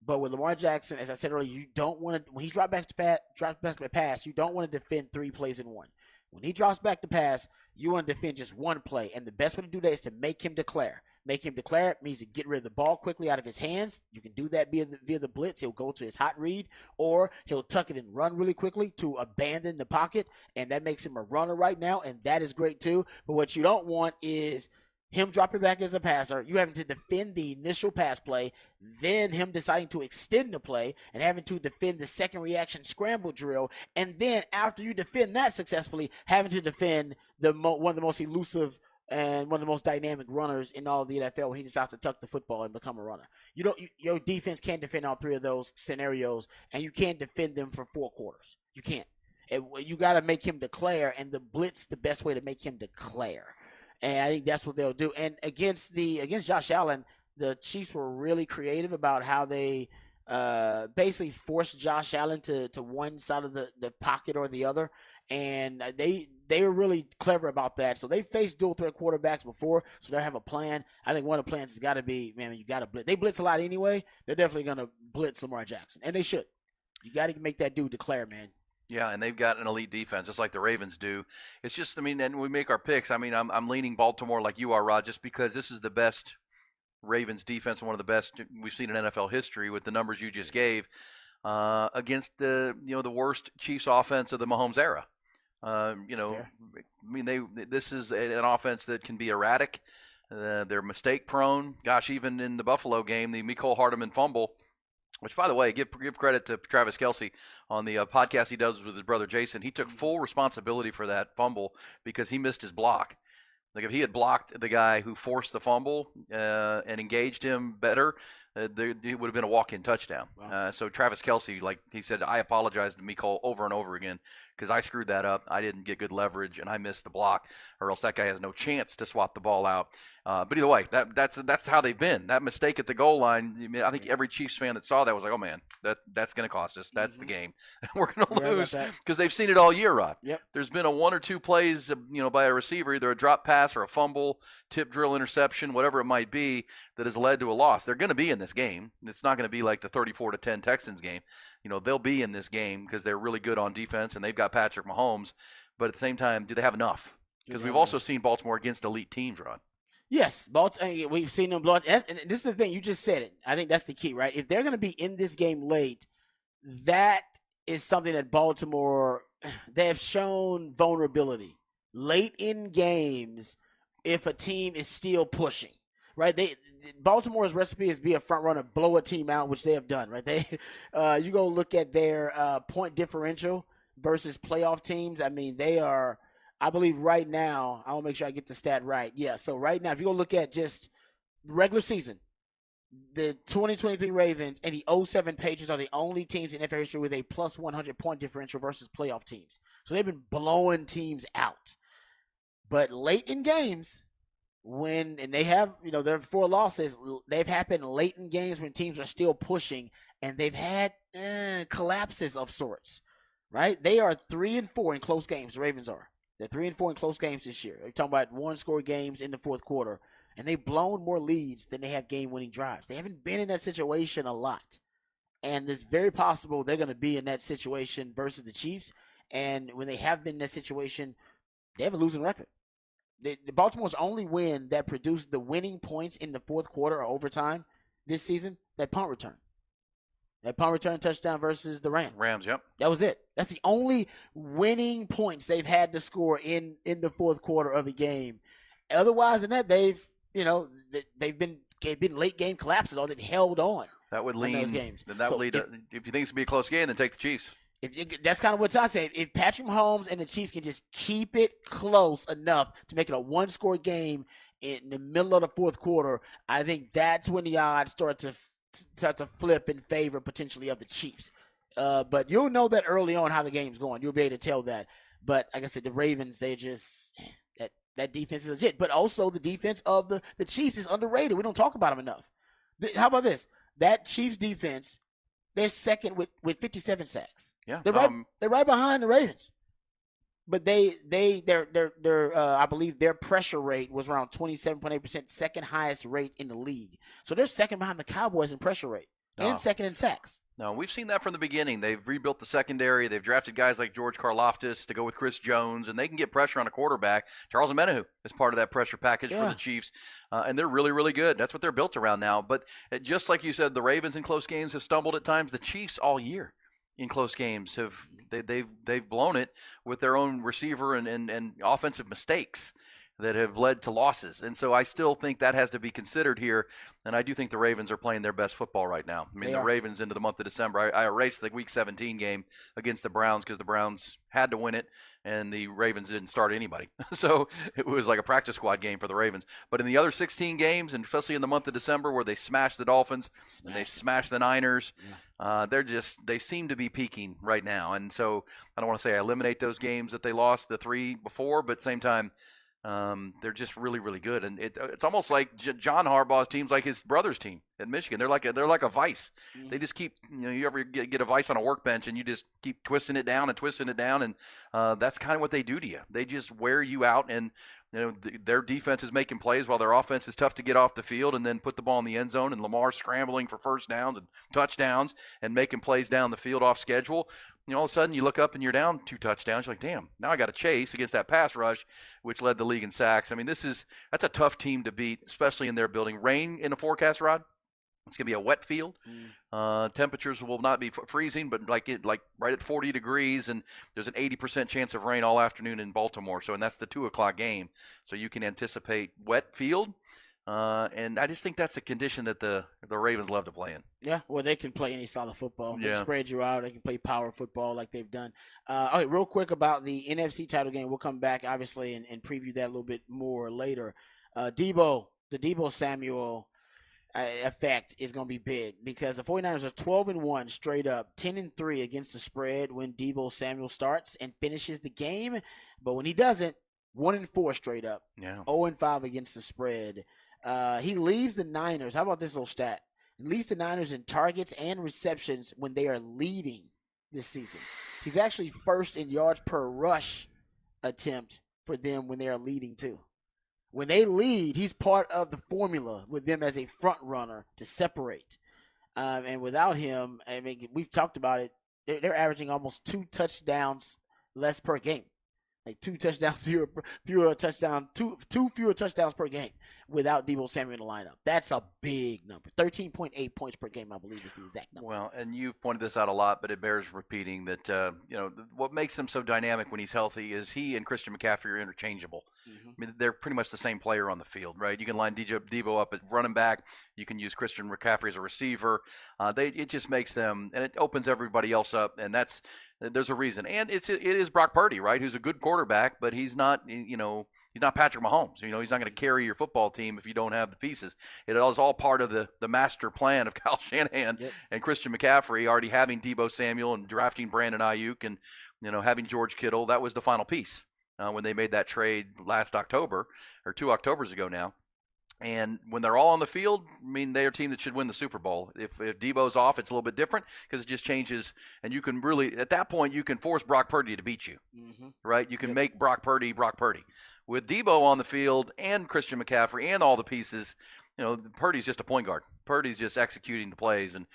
But with Lamar Jackson, as I said earlier, you don't want to, when he drops back to pass, you don't want to defend 3 plays in one. When he drops back to pass, you want to defend just 1 play. And the best way to do that is to make him declare. Make him declare means to get rid of the ball quickly out of his hands. You can do that via the blitz. He'll go to his hot read, or he'll tuck it and run really quickly to abandon the pocket, and that makes him a runner right now, and that is great too. But what you don't want is him dropping back as a passer, you having to defend the initial pass play, then him deciding to extend the play and having to defend the second reaction scramble drill, and then after you defend that successfully, having to defend one of the most elusive and one of the most dynamic runners in all of the NFL when he decides to tuck the football and become a runner. Your defense can't defend all 3 of those scenarios, and you can't defend them for 4 quarters. You can't. You got to make him declare, and the blitz the best way to make him declare. And I think that's what they'll do. And against Josh Allen, the Chiefs were really creative about how they basically forced Josh Allen to one side of the pocket or the other. And they were really clever about that. So they faced dual threat quarterbacks before, so they have a plan. I think one of the plans has got to be, man, you got to blitz. They blitz a lot anyway. They're definitely going to blitz Lamar Jackson, and they should. You got to make that dude declare, man. Yeah, and they've got an elite defense, just like the Ravens do. It's just, and we make our picks. I'm leaning Baltimore like you are, Rod, just because this is the best Ravens defense, one of the best we've seen in NFL history with the numbers you just gave, against the worst Chiefs offense of the Mahomes era. This is an offense that can be erratic. They're mistake prone. Gosh, even in the Buffalo game, the Mecole Hardman fumble, which, by the way, give credit to Travis Kelce on the podcast he does with his brother Jason. He took full responsibility for that fumble because he missed his block. Like, if he had blocked the guy who forced the fumble and engaged him better, it would have been a walk-in touchdown. Wow. So Travis Kelce, like he said, I apologize to Mecole over and over again because I screwed that up. I didn't get good leverage, and I missed the block, or else that guy has no chance to swat the ball out. But either way, that's how they've been. That mistake at the goal line, I think every Chiefs fan that saw that was like, oh, man, that's going to cost us. That's the game. We're going to lose because they've seen it all year, Rod. Yep. There's been a 1 or 2 plays, by a receiver, either a drop pass or a fumble, tip drill interception, whatever it might be, that has led to a loss. They're going to be in this game. It's not going to be like the 34-10 Texans game. They'll be in this game because they're really good on defense and they've got Patrick Mahomes. But at the same time, do they have enough? Because we've also seen Baltimore against elite teams, Rod. Yes, Baltimore. We've seen them blow. And this is the thing. You just said it. I think that's the key, right? If they're going to be in this game late, that is something that Baltimore, they have shown vulnerability late in games. If a team is still pushing, right? Baltimore's recipe is be a front runner, blow a team out, which they have done, right? You go look at their point differential versus playoff teams. I mean, they are, I believe right now, I want to make sure I get the stat right. Yeah, so right now, if you go look at just regular season, the 2023 Ravens and the 07 Patriots are the only teams in NFL history with a plus 100 point differential versus playoff teams. So they've been blowing teams out. But late in games, and they have, their 4 losses, they've happened late in games when teams are still pushing, and they've had collapses of sorts, right? They are 3-4 in close games, the Ravens are. They're 3-4 in close games this year. They're talking about 1-score games in the fourth quarter, and they've blown more leads than they have game-winning drives. They haven't been in that situation a lot. And it's very possible they're going to be in that situation versus the Chiefs. And when they have been in that situation, they have a losing record. The Baltimore's only win that produced the winning points in the fourth quarter or overtime this season, that punt return. That punt return touchdown versus the Rams. Rams, yep. That was it. That's the only winning points they've had to score in the fourth quarter of a game. Otherwise than that, they've been late game collapses or they've held on. That would lean. Those games. That would lead. If you think it's gonna be a close game, then take the Chiefs. That's kind of what I say. If Patrick Mahomes and the Chiefs can just keep it close enough to make it a one-score game in the middle of the fourth quarter, I think that's when the odds start to flip in favor potentially of the Chiefs. But you'll know that early on how the game's going. You'll be able to tell that. But like I said, the Ravens, they just that defense is legit. But also the defense of the Chiefs is underrated. We don't talk about them enough. How about this? That Chiefs defense, they're second with 57 sacks. Yeah, they're right behind the Ravens. But their I believe their pressure rate was around 27.8%, second highest rate in the league. So they're second behind the Cowboys in pressure rate and second in sacks. No, we've seen that from the beginning. They've rebuilt the secondary. They've drafted guys like George Karlaftis to go with Chris Jones, and they can get pressure on a quarterback. Charles Omenihu is part of that pressure package for the Chiefs, and they're really, really good. That's what they're built around now. But just like you said, the Ravens in close games have stumbled at times. The Chiefs all year in close games they've blown it with their own receiver and offensive mistakes that have led to losses. And so I still think that has to be considered here. And I do think the Ravens are playing their best football right now. I mean, the Ravens into the month of December, I erased the Week 17 game against the Browns because the Browns had to win it and the Ravens didn't start anybody. So it was like a practice squad game for the Ravens. But in the other 16 games, and especially in the month of December where they smashed the Dolphins and they smashed the Niners, they seem to be peaking right now. And so I don't want to say I eliminate those games that they lost the three before, but at the same time, they're just really, really good, and it's almost like John Harbaugh's team's like his brother's team at Michigan. They're like a vice. Mm-hmm. They just keep, you ever get a vice on a workbench, and you just keep twisting it down, and that's kind of what they do to you. They just wear you out, and their defense is making plays while their offense is tough to get off the field, and then put the ball in the end zone, and Lamar scrambling for first downs and touchdowns and making plays down the field off schedule. All of a sudden you look up and you're down 2 touchdowns. You're like, damn, now I got to chase against that pass rush, which led the league in sacks. I mean, that's a tough team to beat, especially in their building. Rain in the forecast, Rod. It's going to be a wet field. Temperatures will not be freezing, but like right at 40 degrees, and there's an 80% chance of rain all afternoon in Baltimore. And that's the 2:00 game. So you can anticipate wet field. And I just think that's a condition that the Ravens love to play in. Yeah, well, they can play any solid football. They can spread you out. They can play power football like they've done. Okay, real quick about the NFC title game. We'll come back, obviously, and preview that a little bit more later. The Deebo Samuel effect is going to be big because the 49ers are 12-1 straight up, 10-3 against the spread when Deebo Samuel starts and finishes the game. But when he doesn't, 1-4 straight up, 0-5 against the spread. He leads the Niners. How about this little stat? He leads the Niners in targets and receptions when they are leading this season. He's actually first in yards per rush attempt for them when they are leading too. When they lead, he's part of the formula with them as a front runner to separate. And without him, I mean, we've talked about it. They're averaging almost 2 touchdowns less per game. Like 2 touchdowns fewer touchdowns, two fewer touchdowns per game without Deebo Samuel in the lineup. That's a big number. 13.8 points per game, I believe, is the exact number. Well, and you've pointed this out a lot, but it bears repeating that what makes him so dynamic when he's healthy is he and Christian McCaffrey are interchangeable. Mm-hmm. I mean, they're pretty much the same player on the field, right? You can line Deebo up at running back. You can use Christian McCaffrey as a receiver. It just makes them, and it opens everybody else up, and there's a reason. And it is Brock Purdy, right, who's a good quarterback, but he's not, he's not Patrick Mahomes. He's not going to carry your football team if you don't have the pieces. It is all part of the master plan of Kyle Shanahan and Christian McCaffrey already having Deebo Samuel and drafting Brandon Ayuk and, having George Kittle. That was the final piece when they made that trade last October or 2 Octobers ago now. And when they're all on the field, I mean, they're a team that should win the Super Bowl. If Deebo's off, it's a little bit different because it just changes. And you can really, at that point, you can force Brock Purdy to beat you, right? You can make Brock Purdy. With Deebo on the field and Christian McCaffrey and all the pieces, Purdy's just a point guard. Purdy's just executing the plays, and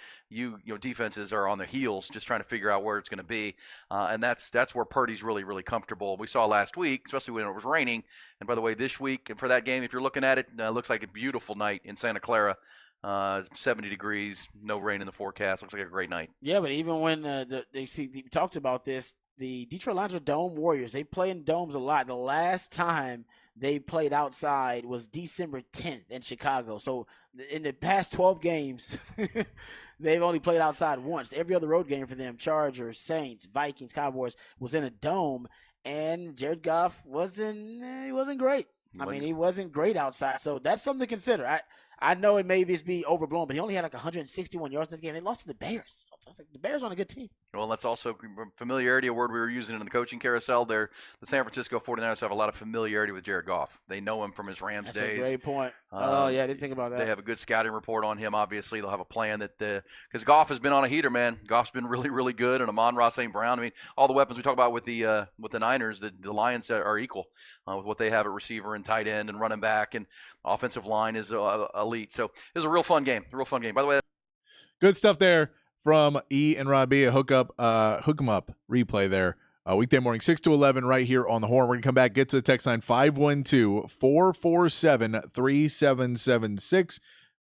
defenses are on their heels just trying to figure out where it's going to be, and that's where Purdy's really really comfortable. We saw last week, especially when it was raining. And by the way, this week for that game, if you're looking at it, looks like a beautiful night in Santa Clara. 70 degrees, no rain in the forecast. Looks like a great night. Yeah, but even when we talked about this, the Detroit Lions are dome warriors. They play in domes a lot. The last time they played outside was December 10th in Chicago. So in the past 12 games, they've only played outside once. Every other road game for them, Chargers, Saints, Vikings, Cowboys, was in a dome. And Jared Goff wasn't great. I mean, he wasn't great outside. So that's something to consider. I know it may just be overblown, but he only had like 161 yards in the game. They lost to the Bears. So I was like, the Bears are on a good team. Well, that's also familiarity, a word we were using in the coaching carousel there. The San Francisco 49ers have a lot of familiarity with Jared Goff. They know him from his Rams days. That's a great point. I didn't think about that. They have a good scouting report on him, obviously. They'll have a plan because Goff has been on a heater, man. Goff's been really, really good. And Amon-Ra St. Brown, I mean, all the weapons we talk about with the Niners, the Lions are equal with what they have at receiver and tight end and running back, and offensive line is elite. So it was a real fun game. By the way, good stuff there from E and Rabia. Hook 'em up replay there. Weekday morning, 6 to 11 right here on the Horn. We're going to come back, get to the text line 512-447-3776.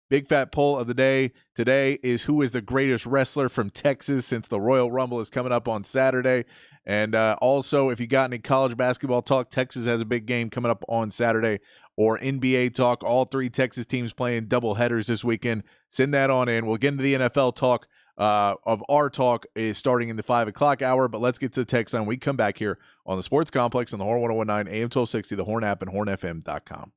Big fat poll of the day today is who is the greatest wrestler from Texas, since the Royal Rumble is coming up on Saturday. And also, if you got any college basketball talk, Texas has a big game coming up on Saturday, or NBA talk. All three Texas teams playing double headers this weekend. Send that on in. We'll get into the NFL talk. Of our talk is starting in the 5 o'clock hour, but let's get to the text line. We come back here on the Sports Complex on the Horn 1019 AM 1260, the Horn app, and hornfm.com.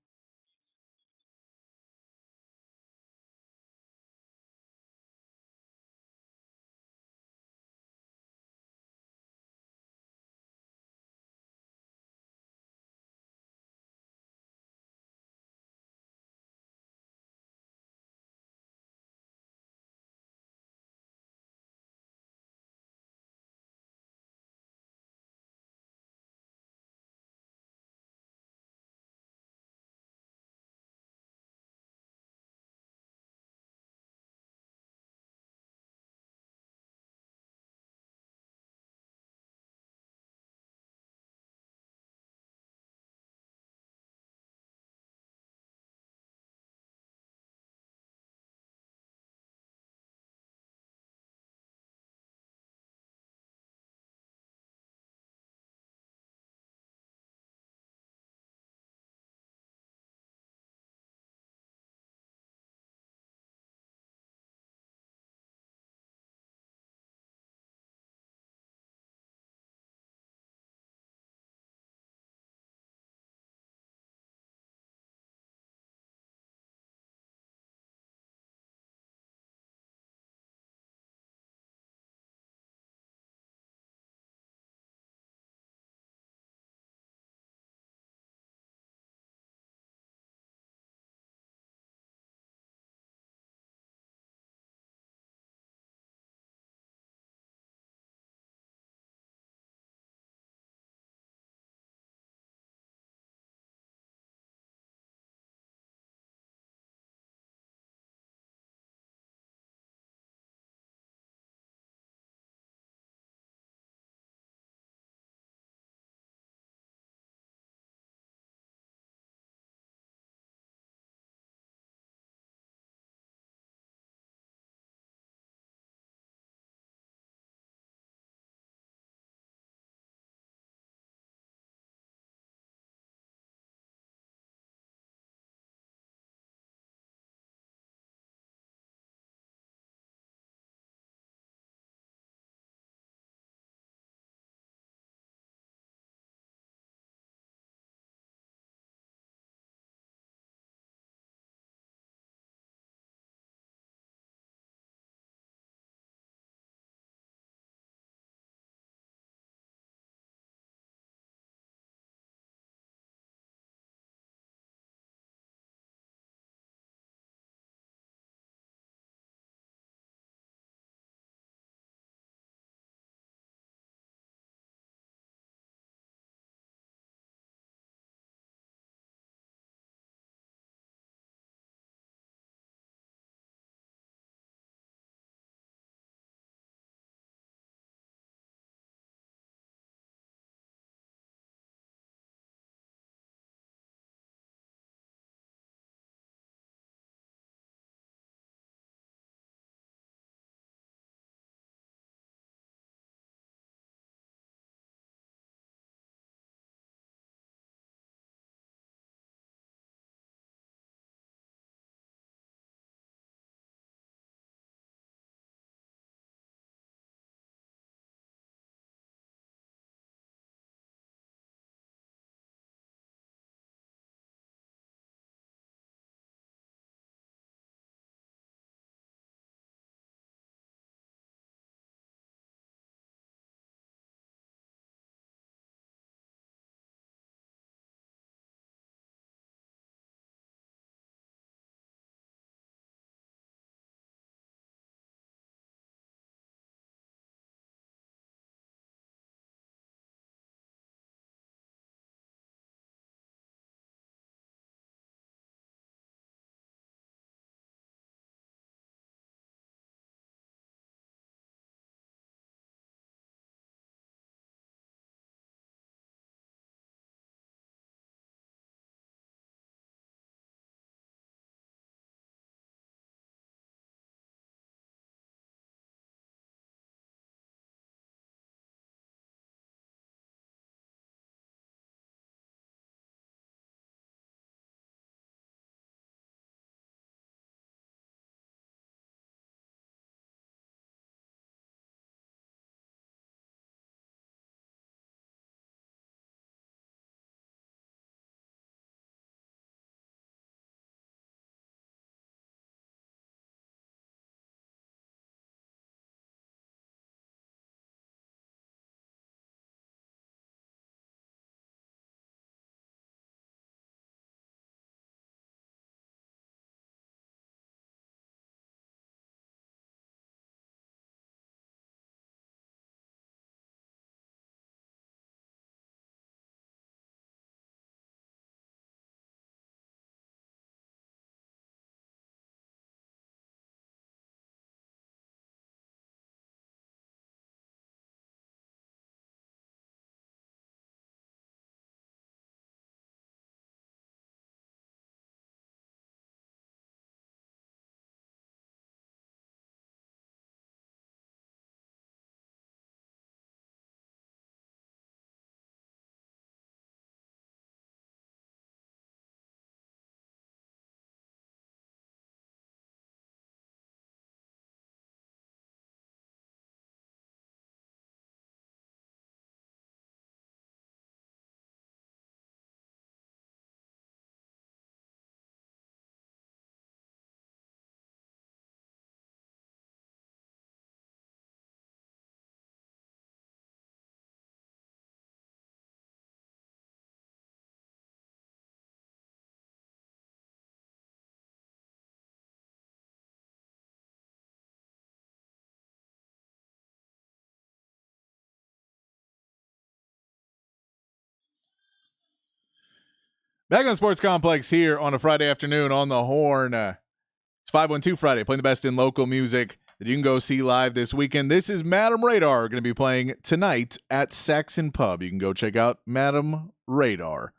Back on Sports Complex here on a Friday afternoon on the Horn. It's 512 Friday, playing the best in local music that you can go see live this weekend. This is Madam Radar going to be playing tonight at Saxon Pub. You can go check out Madam Radar.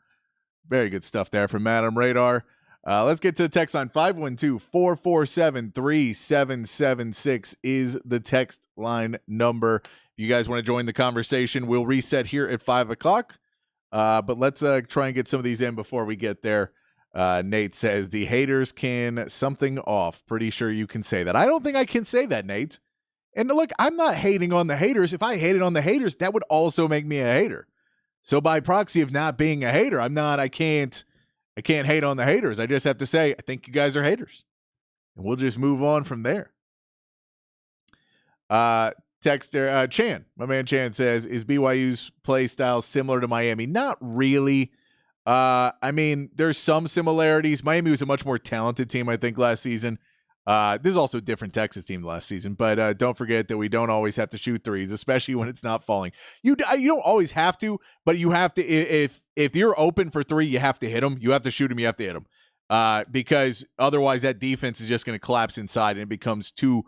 Very good stuff there from Madam Radar. Let's get to the text line. 512-447-3776 is the text line number. If you guys want to join the conversation, we'll reset here at 5 o'clock. But let's try and get some of these in before we get there. Nate says, the haters can something off. Pretty sure you can say that. I don't think I can say that, Nate. And look, I'm not hating on the haters. If I hated on the haters, that would also make me a hater. So by proxy of not being a hater, I can't hate on the haters. I just have to say, I think you guys are haters. And we'll just move on from there. Texter Chan, my man Chan says, is BYU's play style similar to Miami? Not really. I mean, there's some similarities. Miami was a much more talented team, I think, last season. This is also a different Texas team last season, but don't forget that we don't always have to shoot threes, especially when it's not falling. You don't always have to, but you have to. If you're open for three, you have to hit them. You have to shoot them. You have to hit them, because otherwise that defense is just going to collapse inside and it becomes too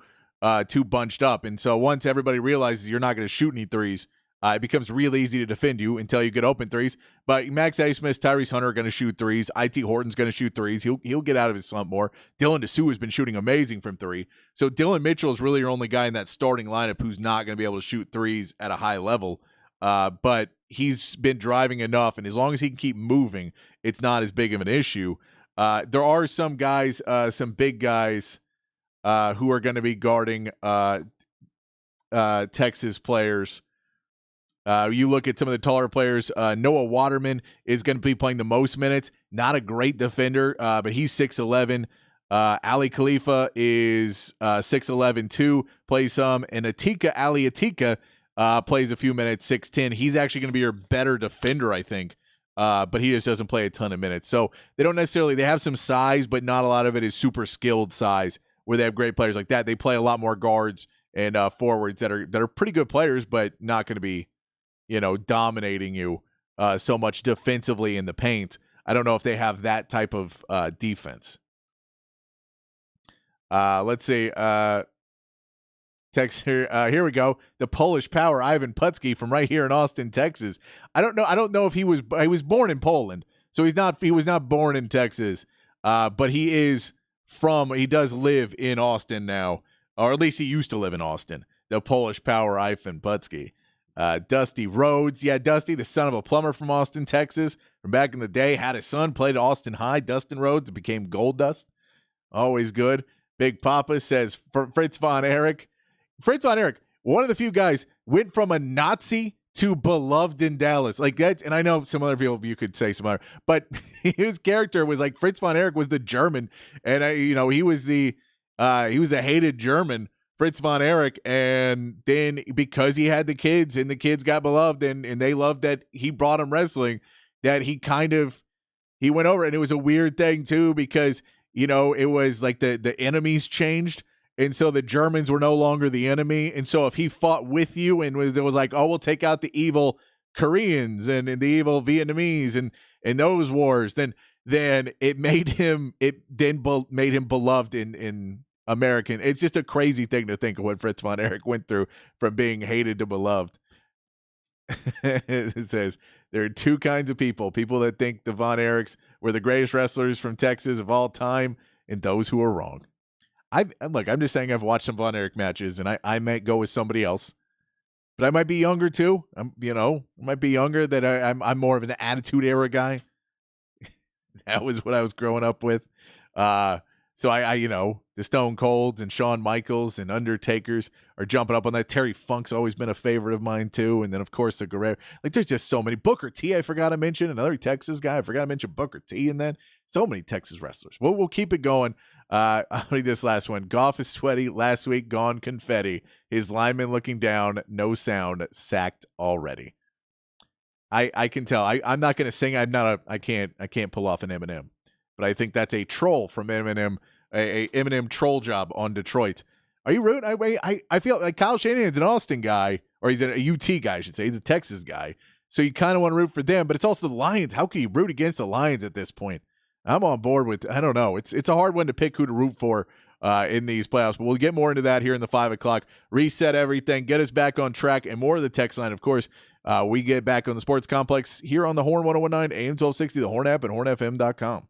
bunched up. And so once everybody realizes you're not going to shoot any threes, it becomes real easy to defend you until you get open threes. But Max Abmas, Tyrese Hunter are going to shoot threes. IT Horton's going to shoot threes. He'll get out of his slump more. Dylan Dessou has been shooting amazing from three. So Dylan Mitchell is really your only guy in that starting lineup who's not going to be able to shoot threes at a high level. But he's been driving enough, and as long as he can keep moving, it's not as big of an issue. There are some guys, some big guys, who are going to be guarding Texas players. You look at some of the taller players. Noah Waterman is going to be playing the most minutes. Not a great defender, but he's 6'11". Ali Khalifa is 6'11" too, plays some. And Ali Atika plays a few minutes, 6'10". He's actually going to be your better defender, I think. But he just doesn't play a ton of minutes. So they have some size, but not a lot of it is super skilled size where they have great players like that. They play a lot more guards and forwards that are pretty good players, but not going to be, dominating you so much defensively in the paint. I don't know if they have that type of defense. Let's see. Text here. Here we go. The Polish power, Ivan Putski from right here in Austin, Texas. I don't know if he was born in Poland, so he was not born in Texas, but he does live in Austin now, or at least he used to live in Austin. The Polish power, Ivan Putski. Dusty Rhodes. Yeah, Dusty, the son of a plumber from Austin, Texas, from back in the day, had a son, played at Austin High. Dustin Rhodes became Gold Dust. Always good. Big Papa says Fritz von Erich. Fritz von Erich, one of the few guys, went from a Nazi to beloved in Dallas. Like that, and I know some other people you could say some other, but his character was like Fritz von Erich was the German, and he was the hated German. Fritz von Erich, and then because he had the kids and the kids got beloved and they loved that he brought them wrestling, that he went over, and it was a weird thing too because it was like the enemies changed, and so the Germans were no longer the enemy, and so if he fought with you and it was like, oh, we'll take out the evil Koreans and the evil Vietnamese and those wars, then it made him beloved in American. It's just a crazy thing to think of what Fritz von Erich went through from being hated to beloved. It says there are two kinds of people that think the Von Erichs were the greatest wrestlers from Texas of all time, and those who are wrong. I'm just saying I've watched some Von Erich matches, and I might go with somebody else, but I might be younger too. I might be younger, that I'm more of an Attitude Era guy. That was what I was growing up with. So I the Stone Colds and Shawn Michaels and Undertakers are jumping up on that. Terry Funk's always been a favorite of mine too. And then of course the Guerrero. Like there's just so many. Booker T, I forgot to mention, another Texas guy. I forgot to mention Booker T, and then so many Texas wrestlers. We'll keep it going. I'll read this last one. Goff is sweaty. Last week gone confetti. His lineman looking down. No sound. Sacked already. I can tell. I'm not going to sing. I can't pull off an Eminem. But I think that's a troll from Eminem, a Eminem troll job on Detroit. Are you rude? I feel like Kyle Shanahan's an Austin guy, or he's a UT guy, I should say. He's a Texas guy. So you kind of want to root for them, but it's also the Lions. How can you root against the Lions at this point? I'm on board with, I don't know. It's a hard one to pick who to root for in these playoffs, but we'll get more into that here in the 5 o'clock. Reset everything, get us back on track, and more of the text line, of course. We get back on the Sports Complex here on the Horn 1019, AM 1260, the Horn app, and hornfm.com.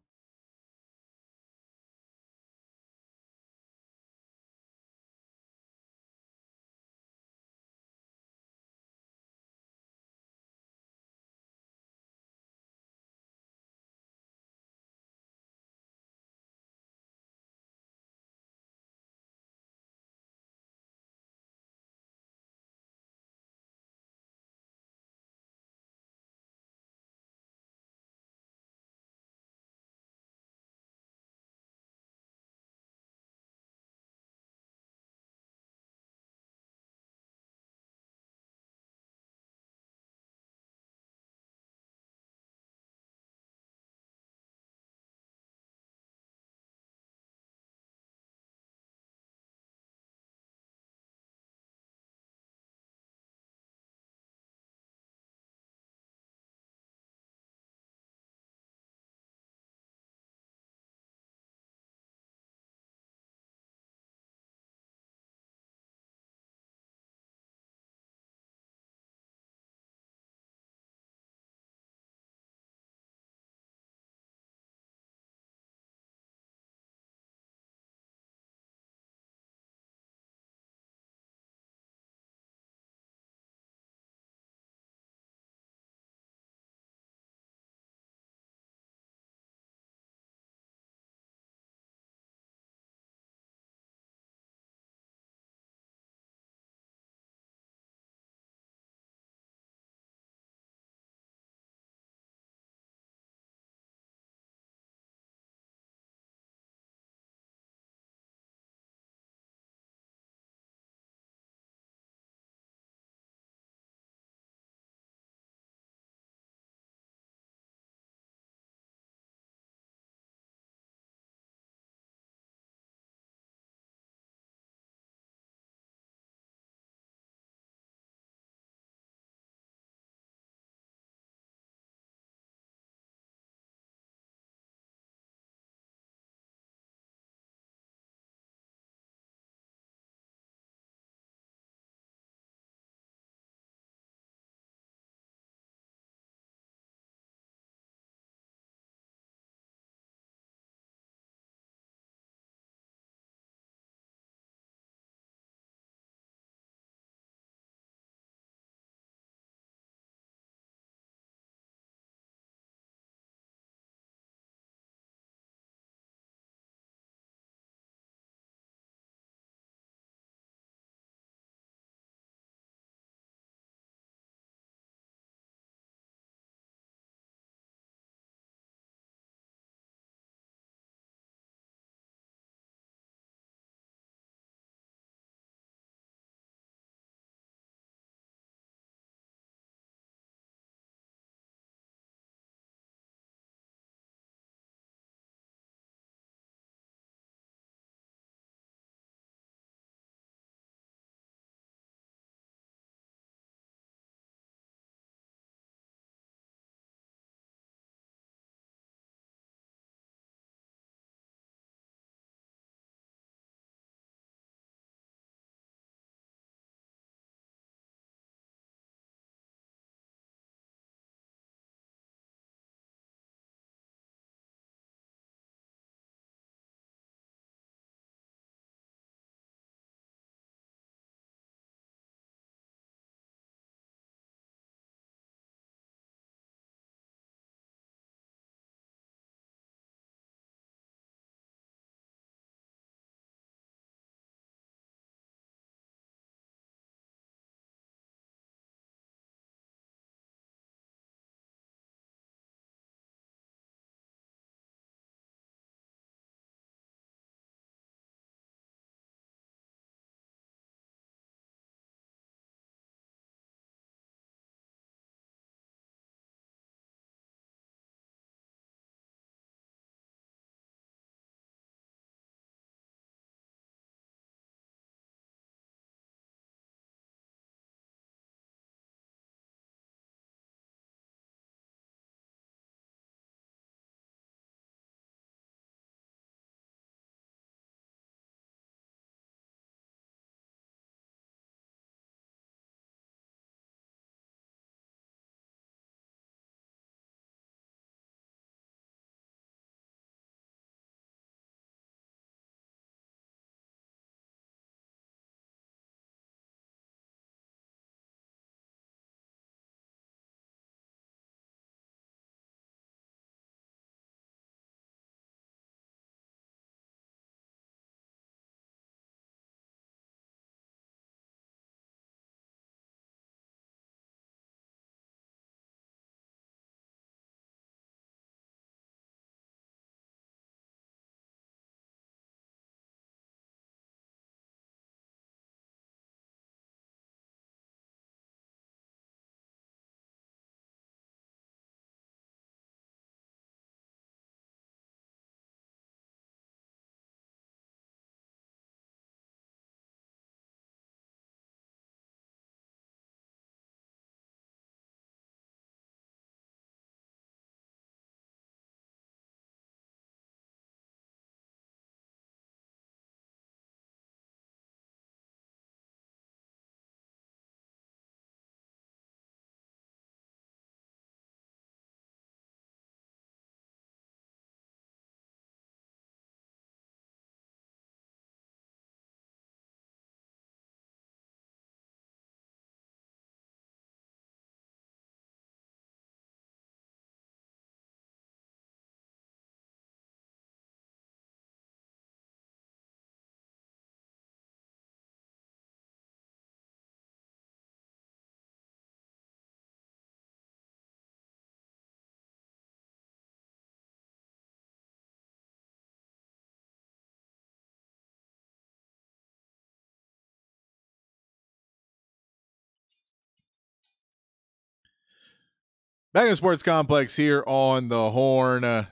Back in the Sports Complex here on the Horn.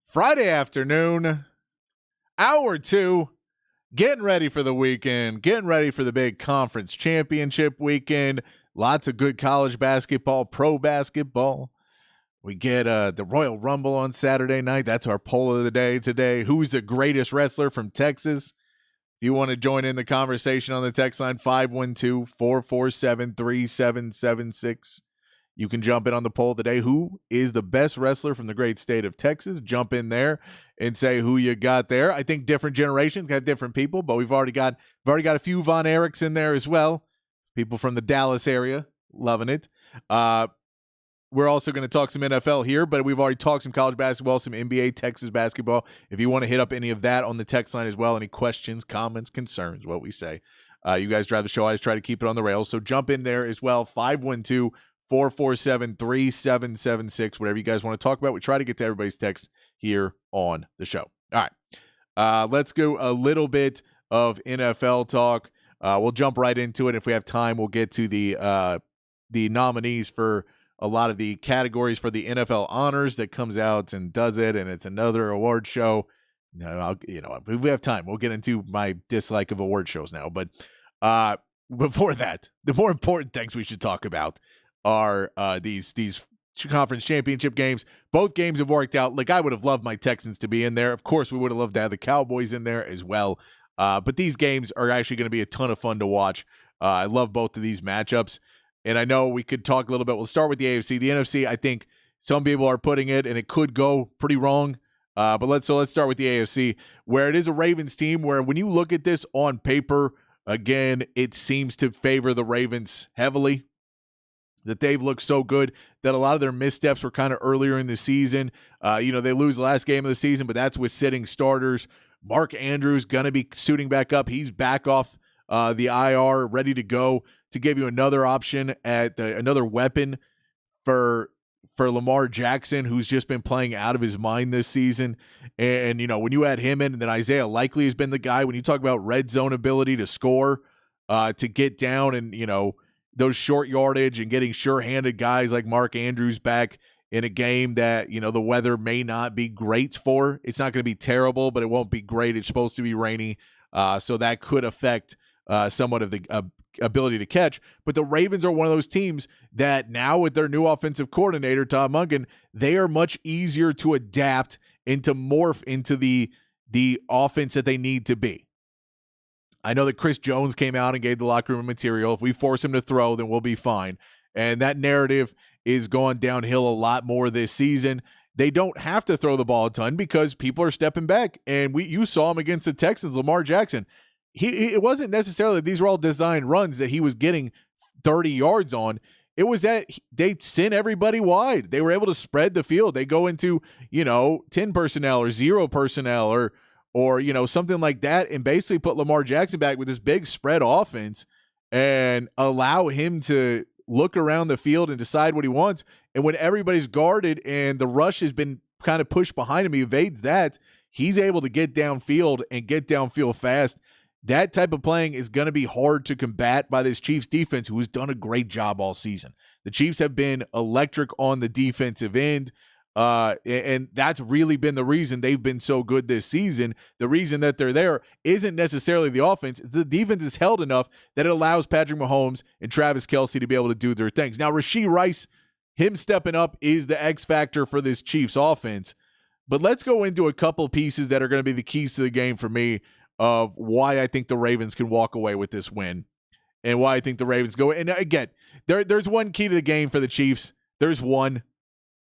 Friday afternoon, hour 2, getting ready for the weekend, getting ready for the big conference championship weekend. Lots of good college basketball, pro basketball. We get the Royal Rumble on Saturday night. That's our poll of the day today. Who's the greatest wrestler from Texas? If you want to join in the conversation on the text line, 512-447-3776. You can jump in on the poll today. Who is the best wrestler from the great state of Texas? Jump in there and say who you got there. I think different generations have different people, but we've already got a few Von Erichs in there as well. People from the Dallas area, loving it. We're also going to talk some NFL here, but we've already talked some college basketball, some NBA, Texas basketball. If you want to hit up any of that on the text line as well, any questions, comments, concerns, what we say. You guys drive the show. I just try to keep it on the rails. So jump in there as well, 512-447-3776, whatever you guys want to talk about. We try to get to everybody's text here on the show. All right. Let's go a little bit of NFL talk. We'll jump right into it. If we have time, we'll get to the nominees for a lot of the categories for the NFL honors that comes out and does it, and it's another award show. If we have time, we'll get into my dislike of award shows now. But before that, the more important things we should talk about are these conference championship games. Both games have worked out. Like, I would have loved my Texans to be in there. Of course, we would have loved to have the Cowboys in there as well. But these games are actually going to be a ton of fun to watch. I love both of these matchups. And I know we could talk a little bit. We'll start with the AFC. The NFC, I think some people are putting it, and it could go pretty wrong. But let's start with the AFC, where it is a Ravens team where when you look at this on paper, again, it seems to favor the Ravens heavily. That they've looked so good that a lot of their missteps were kind of earlier in the season. They lose the last game of the season, but that's with sitting starters. Mark Andrews going to be suiting back up. He's back off the IR, ready to go to give you another option at another weapon for Lamar Jackson, who's just been playing out of his mind this season. And when you add him in, and then Isaiah Likely has been the guy, when you talk about red zone ability to score, to get down and, those short yardage and getting sure-handed guys like Mark Andrews back in a game that, the weather may not be great for. It's not going to be terrible, but it won't be great. It's supposed to be rainy. So that could affect somewhat of the ability to catch. But the Ravens are one of those teams that now with their new offensive coordinator, Todd Monken, they are much easier to adapt and to morph into the offense that they need to be. I know that Chris Jones came out and gave the locker room material. If we force him to throw, then we'll be fine. And that narrative is going downhill a lot more this season. They don't have to throw the ball a ton because people are stepping back. And you saw him against the Texans, Lamar Jackson. It wasn't necessarily that these were all designed runs that he was getting 30 yards on. It was that they sent everybody wide. They were able to spread the field. They go into, 10 personnel or 0 personnel or something like that, and basically put Lamar Jackson back with this big spread offense and allow him to look around the field and decide what he wants. And when everybody's guarded and the rush has been kind of pushed behind him, he evades that. He's able to get downfield and get downfield fast. That type of playing is going to be hard to combat by this Chiefs defense, who has done a great job all season. The Chiefs have been electric on the defensive end. And that's really been the reason they've been so good this season. The reason that they're there isn't necessarily the offense. The defense is held enough that it allows Patrick Mahomes and Travis Kelce to be able to do their things. Now, Rashee Rice, him stepping up is the X factor for this Chiefs offense. But let's go into a couple pieces that are going to be the keys to the game for me of why I think the Ravens can walk away with this win and why I think the Ravens go. And again, there's one key to the game for the Chiefs. There's one.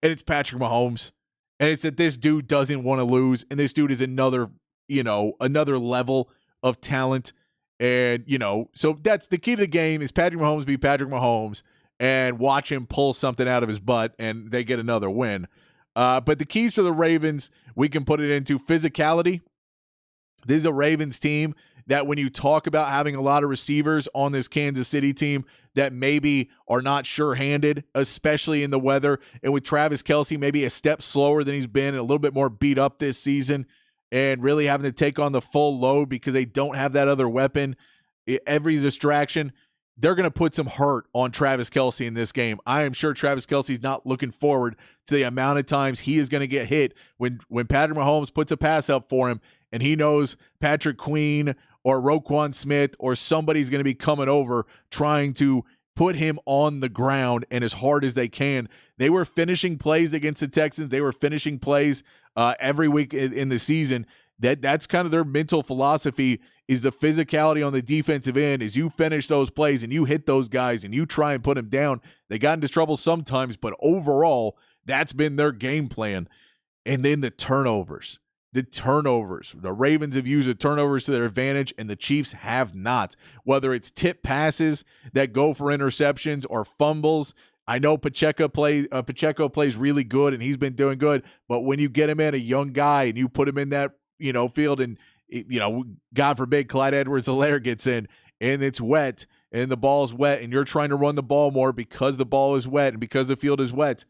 And it's Patrick Mahomes. And it's that this dude doesn't want to lose. And this dude is another level of talent. And, so that's the key to the game is Patrick Mahomes be Patrick Mahomes and watch him pull something out of his butt and they get another win. But the keys to the Ravens, we can put it into physicality. This is a Ravens team that when you talk about having a lot of receivers on this Kansas City team that maybe are not sure-handed, especially in the weather, and with Travis Kelce maybe a step slower than he's been and a little bit more beat up this season and really having to take on the full load because they don't have that other weapon, every distraction, they're going to put some hurt on Travis Kelce in this game. I am sure Travis Kelce's not looking forward to the amount of times he is going to get hit when Patrick Mahomes puts a pass up for him and he knows Patrick Queen or Roquan Smith or somebody's going to be coming over trying to put him on the ground and as hard as they can. They were finishing plays against the Texans. They were finishing plays every week in the season. That's kind of their mental philosophy, is the physicality on the defensive end. Is you finish those plays and you hit those guys and you try and put them down. They got into trouble sometimes, but overall, that's been their game plan. And then the turnovers. The Ravens have used the turnovers to their advantage, and the Chiefs have not. Whether it's tip passes that go for interceptions or fumbles. I know Pacheco plays really good, and he's been doing good. But when you get him in, a young guy, and you put him in that field, and God forbid Clyde Edwards-Helaire gets in, and it's wet, and the ball's wet, and you're trying to run the ball more because the ball is wet and because the field is wet.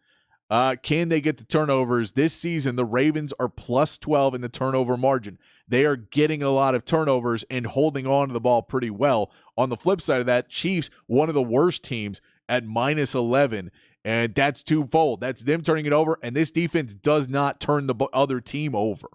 Can they get the turnovers? This season, the Ravens are plus 12 in the turnover margin. They are getting a lot of turnovers and holding on to the ball pretty well. On the flip side of that, Chiefs, one of the worst teams at minus 11, and that's twofold. That's them turning it over, and this defense does not turn the other team over.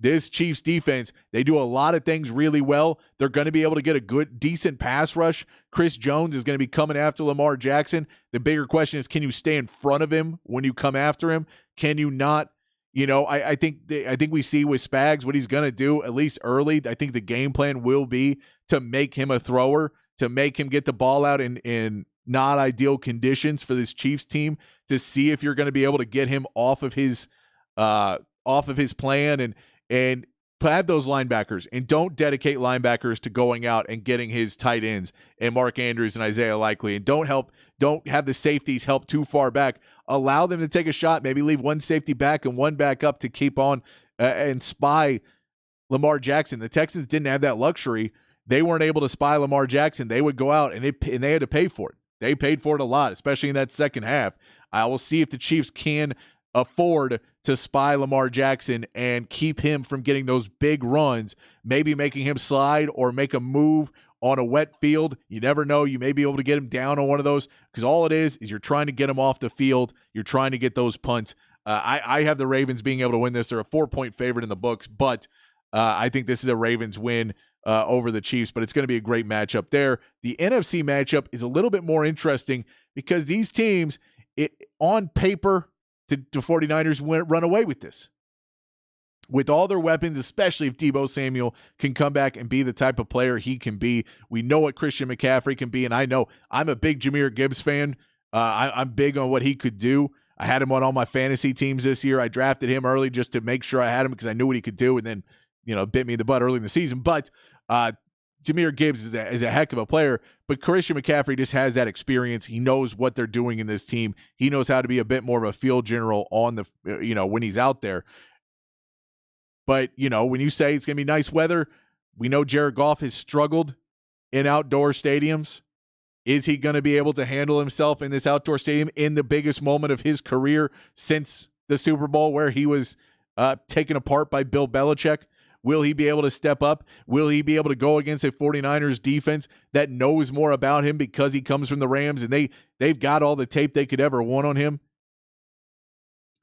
This Chiefs defense, they do a lot of things really well. They're going to be able to get a good, decent pass rush. Chris Jones is going to be coming after Lamar Jackson. The bigger question is, can you stay in front of him when you come after him? Can you not? I think we see with Spags what he's going to do, at least early. I think the game plan will be to make him a thrower, to make him get the ball out in not ideal conditions for this Chiefs team, to see if you're going to be able to get him off of his plan and have those linebackers, and don't dedicate linebackers to going out and getting his tight ends and Mark Andrews and Isaiah Likely, and don't have the safeties help too far back. Allow them to take a shot, maybe leave one safety back and one back up to keep on and spy Lamar Jackson. The Texans didn't have that luxury. They weren't able to spy Lamar Jackson. They would go out and they had to pay for it. They paid for it a lot, especially in that second half. I will see if the Chiefs can afford to spy Lamar Jackson and keep him from getting those big runs, maybe making him slide or make a move on a wet field. You never know. You may be able to get him down on one of those, because all it is you're trying to get him off the field. You're trying to get those punts. I have the Ravens being able to win this. They're a 4-point favorite in the books, but I think this is a Ravens win over the Chiefs, but it's going to be a great matchup there. The NFC matchup is a little bit more interesting because these teams, on paper, the 49ers run away with this. With all their weapons, especially if Deebo Samuel can come back and be the type of player he can be. We know what Christian McCaffrey can be, and I know I'm a big Jahmyr Gibbs fan. I'm big on what he could do. I had him on all my fantasy teams this year. I drafted him early just to make sure I had him because I knew what he could do, and then bit me in the butt early in the season. But Jahmyr Gibbs is a heck of a player, but Christian McCaffrey just has that experience. He knows what they're doing in this team. He knows how to be a bit more of a field general on the, when he's out there. But, when you say it's going to be nice weather, we know Jared Goff has struggled in outdoor stadiums. Is he going to be able to handle himself in this outdoor stadium in the biggest moment of his career since the Super Bowl, where he was taken apart by Bill Belichick? Will he be able to step up? Will he be able to go against a 49ers defense that knows more about him because he comes from the Rams and they've got all the tape they could ever want on him?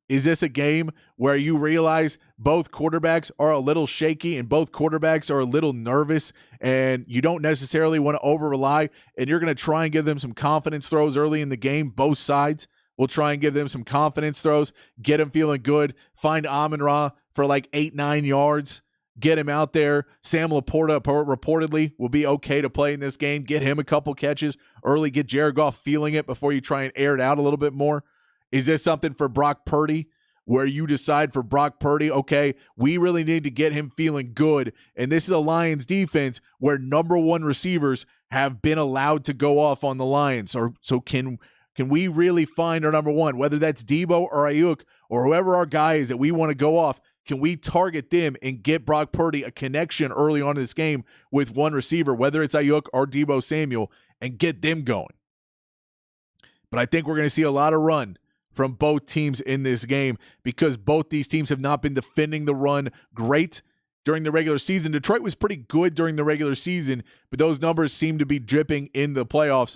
Is this a game where you realize both quarterbacks are a little shaky and both quarterbacks are a little nervous and you don't necessarily want to over-rely, and you're going to try and give them some confidence throws early in the game? Both sides will try and give them some confidence throws, get them feeling good, find Amon-Ra for like 8-9 yards, get him out there. Sam Laporta reportedly will be okay to play in this game. Get him a couple catches early. Get Jared Goff feeling it before you try and air it out a little bit more. Is this something for Brock Purdy where you decide for Brock Purdy, okay, we really need to get him feeling good, and this is a Lions defense where number one receivers have been allowed to go off on the Lions. So can we really find our number one, whether that's Deebo or Ayuk or whoever our guy is that we want to go off? Can we target them and get Brock Purdy a connection early on in this game with one receiver, whether it's Ayuk or Deebo Samuel, and get them going? But I think we're going to see a lot of run from both teams in this game because both these teams have not been defending the run great. during the regular season. Detroit was pretty good during the regular season, but those numbers seem to be dripping in the playoffs.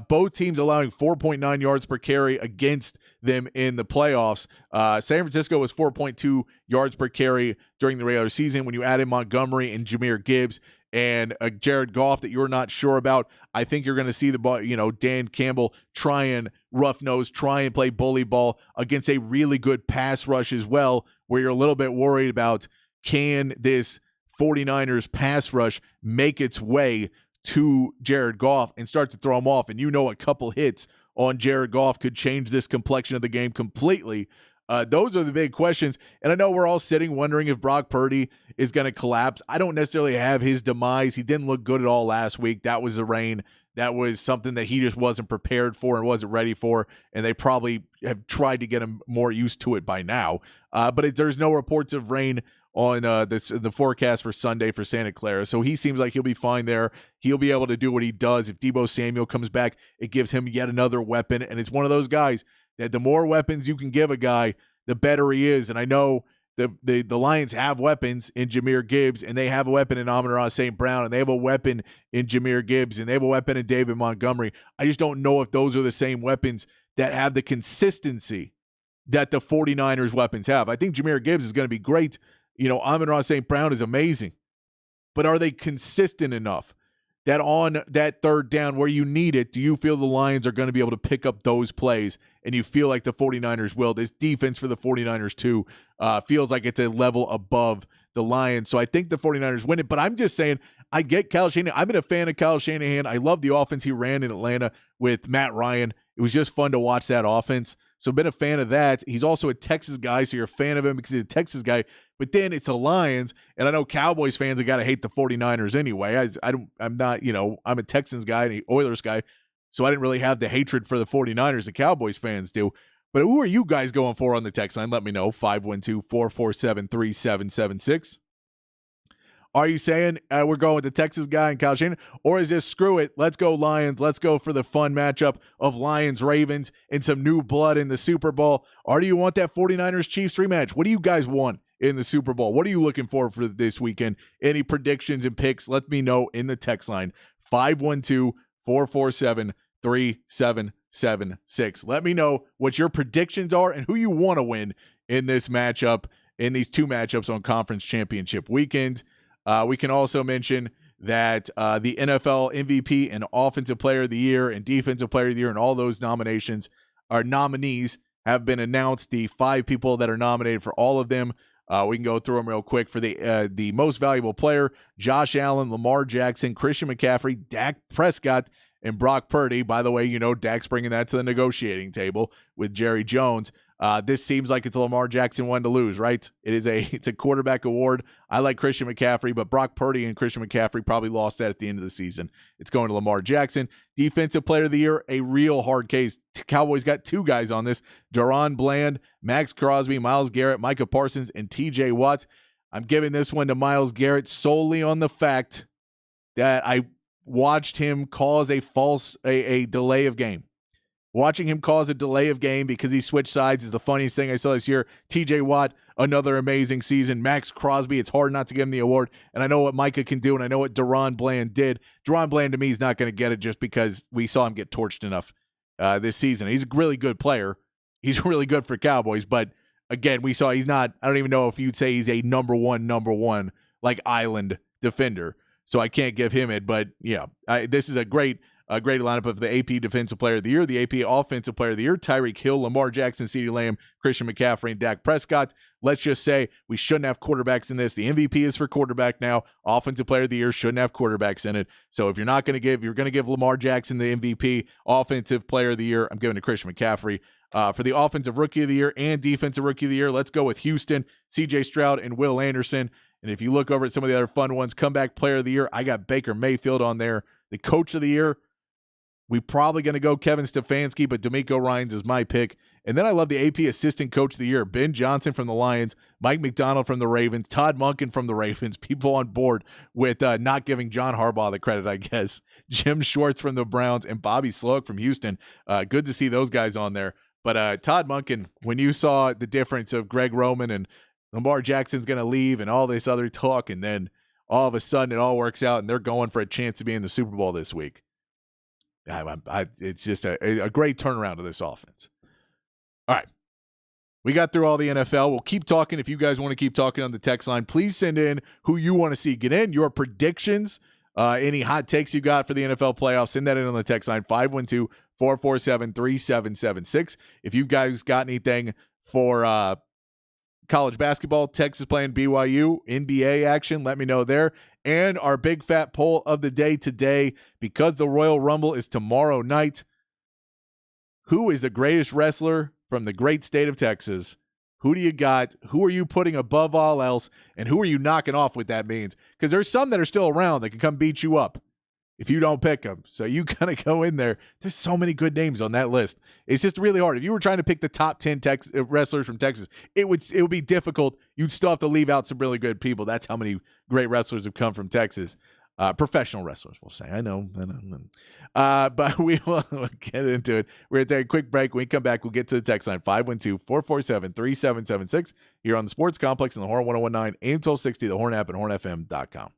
Both teams allowing 4.9 yards per carry against them in the playoffs. San Francisco was 4.2 yards per carry during the regular season. When you add in Montgomery and Jahmyr Gibbs and Jared Goff that you're not sure about, I think you're going to see the ball, Dan Campbell try and rough nose, try and play bully ball against a really good pass rush as well, where you're a little bit worried about, can this 49ers pass rush make its way to Jared Goff and start to throw him off? And a couple hits on Jared Goff could change this complexion of the game completely. Those are the big questions. And I know we're all sitting wondering if Brock Purdy is going to collapse. I don't necessarily have his demise. He didn't look good at all last week. That was the rain. That was something that he just wasn't prepared for and wasn't ready for. And they probably have tried to get him more used to it by now. But there's no reports of rain on the forecast for Sunday for Santa Clara. So he seems like he'll be fine there. He'll be able to do what he does. If Deebo Samuel comes back, it gives him yet another weapon. And it's one of those guys that the more weapons you can give a guy, the better he is. And I know the Lions have weapons in Jahmyr Gibbs, and they have a weapon in Amon-Ra St. Brown, and they have a weapon in Jahmyr Gibbs, and they have a weapon in David Montgomery. I just don't know if those are the same weapons that have the consistency that the 49ers weapons have. I think Jahmyr Gibbs is going to be great. Amon-Ra St. Brown is amazing. But are they consistent enough that on that third down where you need it, do you feel the Lions are going to be able to pick up those plays, and you feel like the 49ers will? This defense for the 49ers, too, feels like it's a level above the Lions. So I think the 49ers win it. But I'm just saying, I get Kyle Shanahan. I've been a fan of Kyle Shanahan. I love the offense he ran in Atlanta with Matt Ryan. It was just fun to watch that offense. So been a fan of that. He's also a Texas guy, so you're a fan of him because he's a Texas guy. But then it's the Lions, and I know Cowboys fans have got to hate the 49ers anyway. I'm not, I'm a Texans guy and an Oilers guy, so I didn't really have the hatred for the 49ers that Cowboys fans do. But who are you guys going for on the text line? Let me know, 512-447-3776. Are you saying we're going with the Texas guy and Kyle Shanahan? Or is this screw it, let's go Lions, let's go for the fun matchup of Lions-Ravens and some new blood in the Super Bowl? Or do you want that 49ers-Chiefs rematch? What do you guys want in the Super Bowl? What are you looking for this weekend? Any predictions and picks? Let me know in the text line, 512-447-3776. Let me know what your predictions are and who you want to win in this matchup, in these two matchups on Conference Championship weekend. We can also mention that the NFL MVP and Offensive Player of the Year and Defensive Player of the Year and all those nominees have been announced. The 5 people that are nominated for all of them. We can go through them real quick. For the most valuable player, Josh Allen, Lamar Jackson, Christian McCaffrey, Dak Prescott, and Brock Purdy. By the way, Dak's bringing that to the negotiating table with Jerry Jones. This seems like it's a Lamar Jackson one to lose, right? It's a quarterback award. I like Christian McCaffrey, but Brock Purdy and Christian McCaffrey probably lost that at the end of the season. It's going to Lamar Jackson. Defensive Player of the Year, a real hard case. Cowboys got 2 guys on this: Deron Bland, Max Crosby, Myles Garrett, Micah Parsons, and TJ Watt. I'm giving this one to Myles Garrett solely on the fact that I watched him cause a delay of game. Watching him cause a delay of game because he switched sides is the funniest thing I saw this year. TJ Watt, another amazing season. Max Crosby, it's hard not to give him the award. And I know what Micah can do, and I know what Deron Bland did. Deron Bland, to me, is not going to get it just because we saw him get torched enough this season. He's a really good player. He's really good for Cowboys. But, again, we saw he's not – I don't even know if you'd say he's a number one, like, island defender. So I can't give him it. But, yeah, this is a great lineup of the AP Defensive Player of the Year, the AP Offensive Player of the Year, Tyreek Hill, Lamar Jackson, CeeDee Lamb, Christian McCaffrey, and Dak Prescott. Let's just say we shouldn't have quarterbacks in this. The MVP is for quarterback now. Offensive Player of the Year shouldn't have quarterbacks in it. So if you're going to give Lamar Jackson the MVP, Offensive Player of the Year, I'm giving it to Christian McCaffrey. For the Offensive Rookie of the Year and Defensive Rookie of the Year, let's go with Houston, CJ Stroud, and Will Anderson. And if you look over at some of the other fun ones, Comeback Player of the Year, I got Baker Mayfield on there. The Coach of the Year, we're probably going to go Kevin Stefanski, but DeMeco Ryans is my pick. And then I love the AP Assistant Coach of the Year, Ben Johnson from the Lions, Mike McDonald from the Ravens, Todd Monken from the Ravens, people on board with not giving John Harbaugh the credit, I guess, Jim Schwartz from the Browns, and Bobby Sloak from Houston. Good to see those guys on there. But Todd Monken, when you saw the difference of Greg Roman and Lamar Jackson's going to leave and all this other talk, and then all of a sudden it all works out and they're going for a chance to be in the Super Bowl this week. It's just a great turnaround of this offense. All right. We got through all the NFL. We'll keep talking. If you guys want to keep talking on the text line, please send in who you want to see. Get in your predictions, any hot takes you got for the NFL playoffs. Send that in on the text line, 512-447-3776. If you guys got anything for college basketball, Texas playing BYU, NBA action, let me know there. And our big fat poll of the day today, because the Royal Rumble is tomorrow night, who is the greatest wrestler from the great state of Texas? Who do you got? Who are you putting above all else? And who are you knocking off what that means? Because there's some that are still around that can come beat you up if you don't pick them. So you kind of go in there. There's so many good names on that list. It's just really hard. If you were trying to pick the top 10 wrestlers from Texas, it would be difficult. You'd still have to leave out some really good people. That's how many great wrestlers have come from Texas. Professional wrestlers, we'll say. I know. But we will get into it. We're going to take a quick break. When we come back, we'll get to the text line, 512-447-3776 here on the Sports Complex in the Horn 1019, AM 1260, the Horn app, and hornfm.com.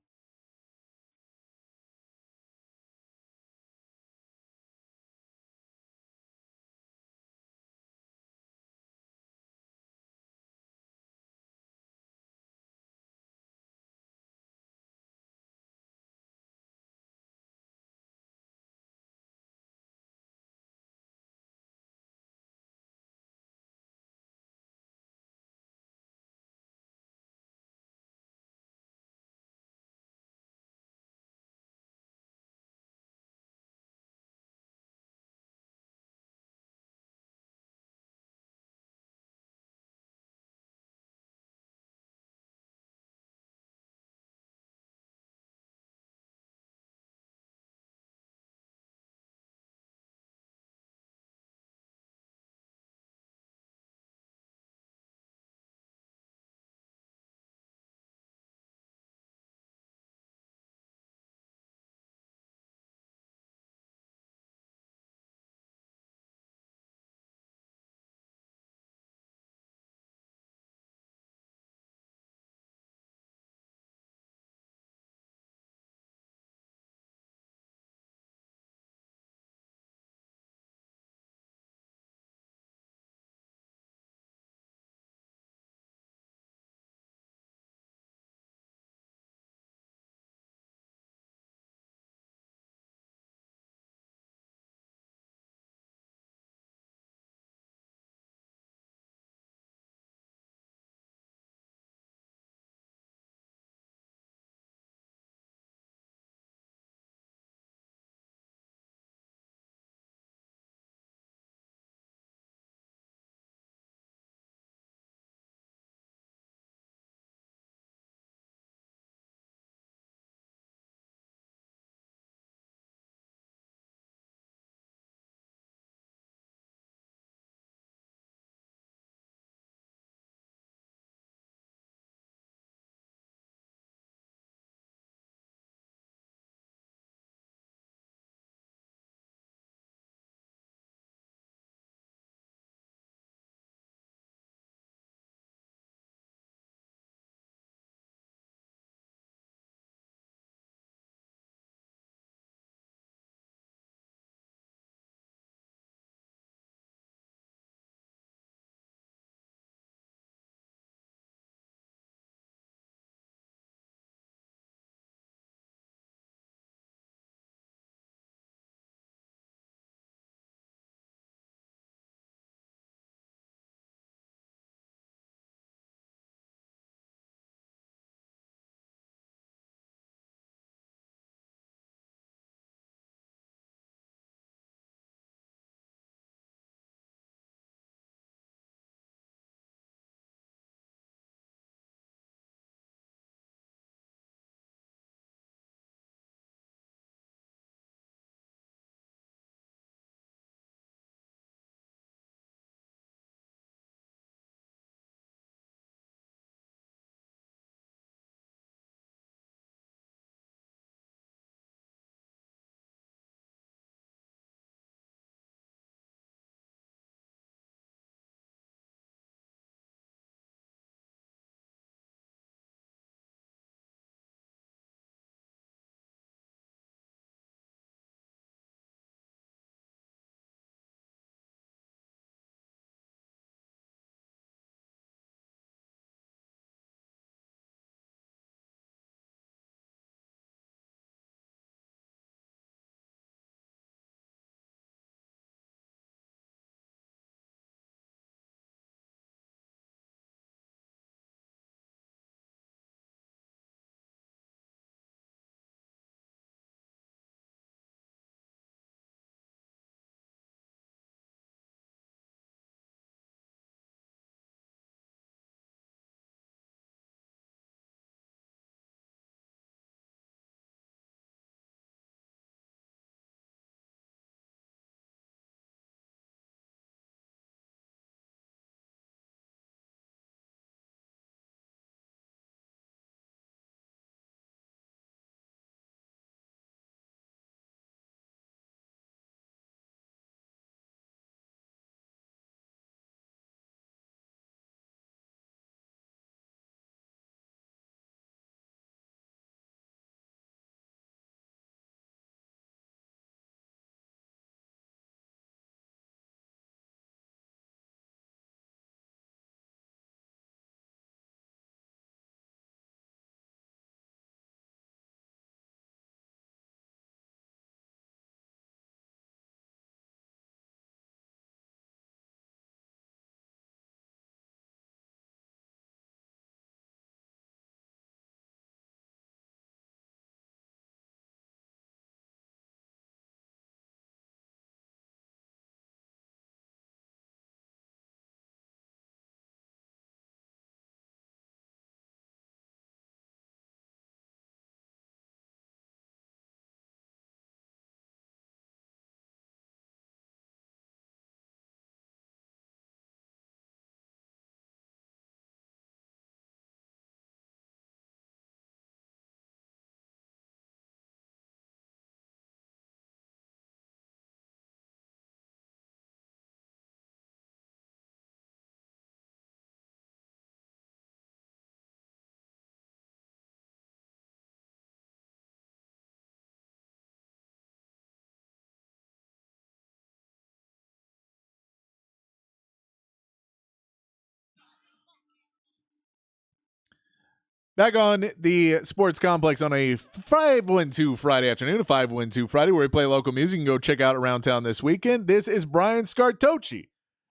Back on the sports complex on a 5-1-2 Friday afternoon, a 5-1-2 Friday where we play local music. You can go check out Around Town this weekend. This is Brian Scartocci.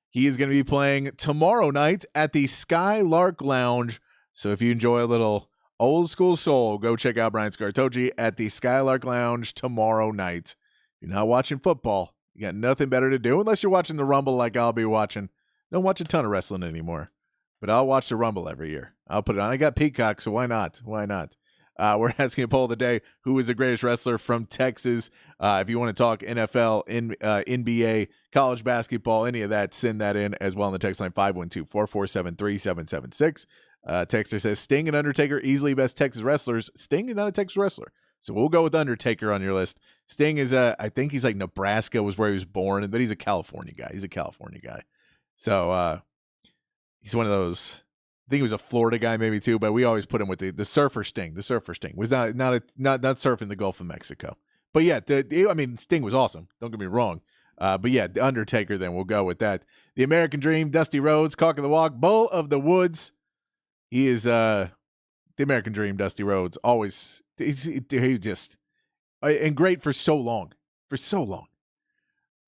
He is going to be playing tomorrow night at the Skylark Lounge. So if you enjoy a little old school soul, go check out Brian Scartocci at the Skylark Lounge tomorrow night. If you're not watching football, you got nothing better to do unless you're watching the Rumble like I'll be watching. Don't watch a ton of wrestling anymore, but I'll watch the Rumble every year. I'll put it on. I got Peacock, so why not? Why not? We're asking a poll of the day: who is the greatest wrestler from Texas? If you want to talk NFL, NBA, college basketball, any of that, send that in as well on the text line 512-447-3776. Texter says Sting and Undertaker easily best Texas wrestlers. Sting is not a Texas wrestler, so we'll go with Undertaker on your list. Sting is I think he's like Nebraska was where he was born, but he's a California guy. So he's one of those. I think he was a Florida guy maybe too, but we always put him with the surfer Sting. The surfer Sting was not surfing the Gulf of Mexico. But yeah, Sting was awesome. Don't get me wrong. But yeah, the Undertaker. Then we'll go with that. The American Dream, Dusty Rhodes, Cock of the Walk, Bull of the Woods. He is the American Dream, Dusty Rhodes. Always he just and great for so long.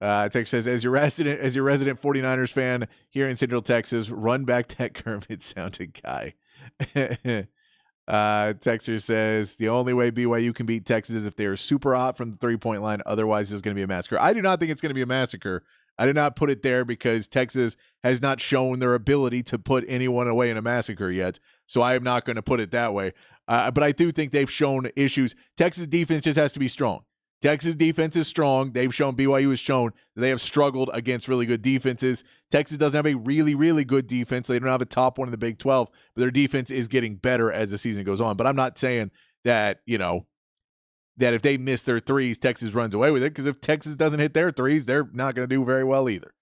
Text says, as your resident 49ers fan here in Central Texas, run back that Kermit sounding guy. Texter says, the only way BYU can beat Texas is if they are super hot from the 3-point line. Otherwise, it's going to be a massacre. I do not think it's going to be a massacre. I did not put it there because Texas has not shown their ability to put anyone away in a massacre yet. So I am not going to put it that way. But I do think they've shown issues. Texas defense just has to be strong. Texas defense is strong. They've shown, BYU has shown that they have struggled against really good defenses. Texas doesn't have a really, really good defense. They don't have a top one in the Big 12, but their defense is getting better as the season goes on. But I'm not saying that, that if they miss their threes, Texas runs away with it, because if Texas doesn't hit their threes, they're not going to do very well either.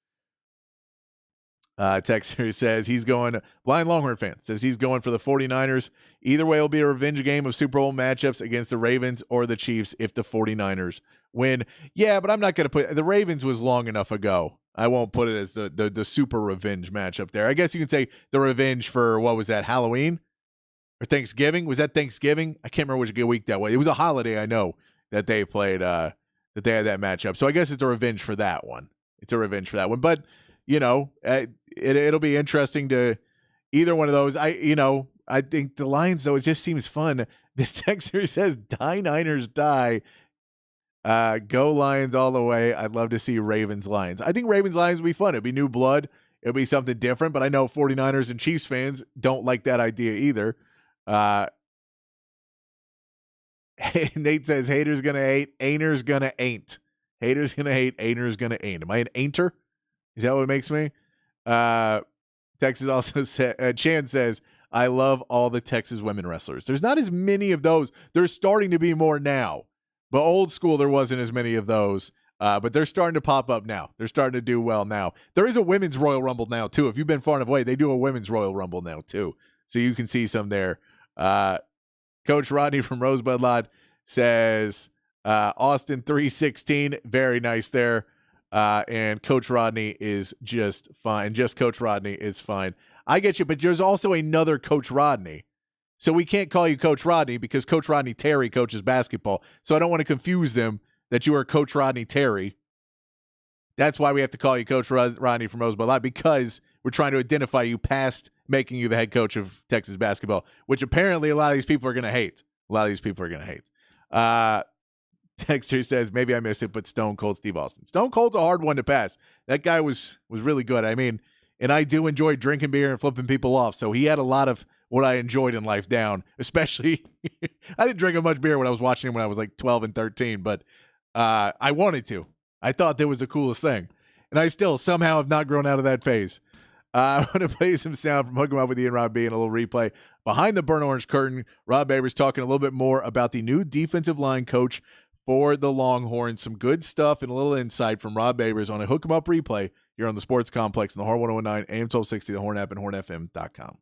Texter says he's going, blind Longhorn fan, says he's going for the 49ers. Either way, it'll be a revenge game of Super Bowl matchups against the Ravens or the Chiefs if the 49ers win. Yeah, but I'm not going to put, the Ravens was long enough ago. I won't put it as the super revenge matchup there. I guess you can say the revenge for, what was that, Halloween or Thanksgiving? Was that Thanksgiving? I can't remember which week that was. It was a holiday, I know, that they played, that they had that matchup. So I guess it's a revenge for that one. But, it'll be interesting to either one of those. I think the Lions, though, it just seems fun. This texter says, die Niners, die. Go Lions all the way. I'd love to see Ravens Lions. I think Ravens Lions would be fun. It'd be new blood. It'll be something different, but I know 49ers and Chiefs fans don't like that idea either. Nate says, haters gonna hate, ain'ters gonna ain't. Haters gonna hate, ain'ters gonna ain't. Am I an ain'ter? Is that what it makes me? Texas also said, Chan says, I love all the Texas women wrestlers. There's not as many of those. There's starting to be more now. But old school, there wasn't as many of those. But they're starting to pop up now. They're starting to do well now. There is a women's Royal Rumble now, too. If you've been far enough away, they do a women's Royal Rumble now, too. So you can see some there. Coach Rodney from Rosebud Lot says, Austin 316, very nice there. And Coach Rodney is just fine. Just Coach Rodney is fine. I get you, but there's also another Coach Rodney. So we can't call you Coach Rodney because Coach Rodney Terry coaches basketball. So I don't want to confuse them that you are Coach Rodney Terry. That's why we have to call you Coach Rodney from Rosebud Lot, because we're trying to identify you past making you the head coach of Texas basketball, which apparently a lot of these people are going to hate. Texter says, maybe I missed it, but Stone Cold Steve Austin. Stone Cold's a hard one to pass. That guy was really good. I mean, and I do enjoy drinking beer and flipping people off, so he had a lot of what I enjoyed in life down, especially I didn't drink much beer when I was watching him when I was like 12 and 13, but I wanted to. I thought that was the coolest thing, and I still somehow have not grown out of that phase. I want to play some sound from Hook 'em Up with Ian Rob B and a little replay. Behind the burnt orange curtain, Rob Babers talking a little bit more about the new defensive line coach for the Longhorns. Some good stuff and a little insight from Rob Babers on a Hook 'em Up replay here on the Sports Complex in the Horn 109, AM 1260, the Horn app, and hornfm.com.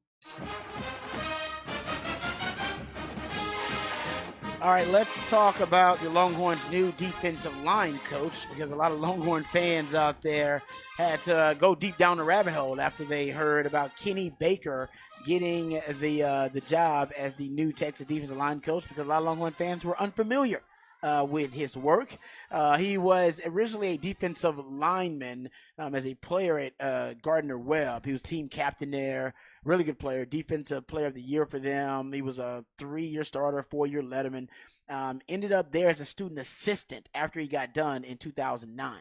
All right, let's talk about the Longhorns' new defensive line coach, because a lot of Longhorn fans out there had to go deep down the rabbit hole after they heard about Kenny Baker getting the job as the new Texas defensive line coach because a lot of Longhorn fans were unfamiliar with his work. He was originally a defensive lineman as a player at Gardner-Webb. He was team captain there, really good player, defensive player of the year for them. He was a 3-year starter, 4-year letterman. Ended up there as a student assistant after he got done in 2009.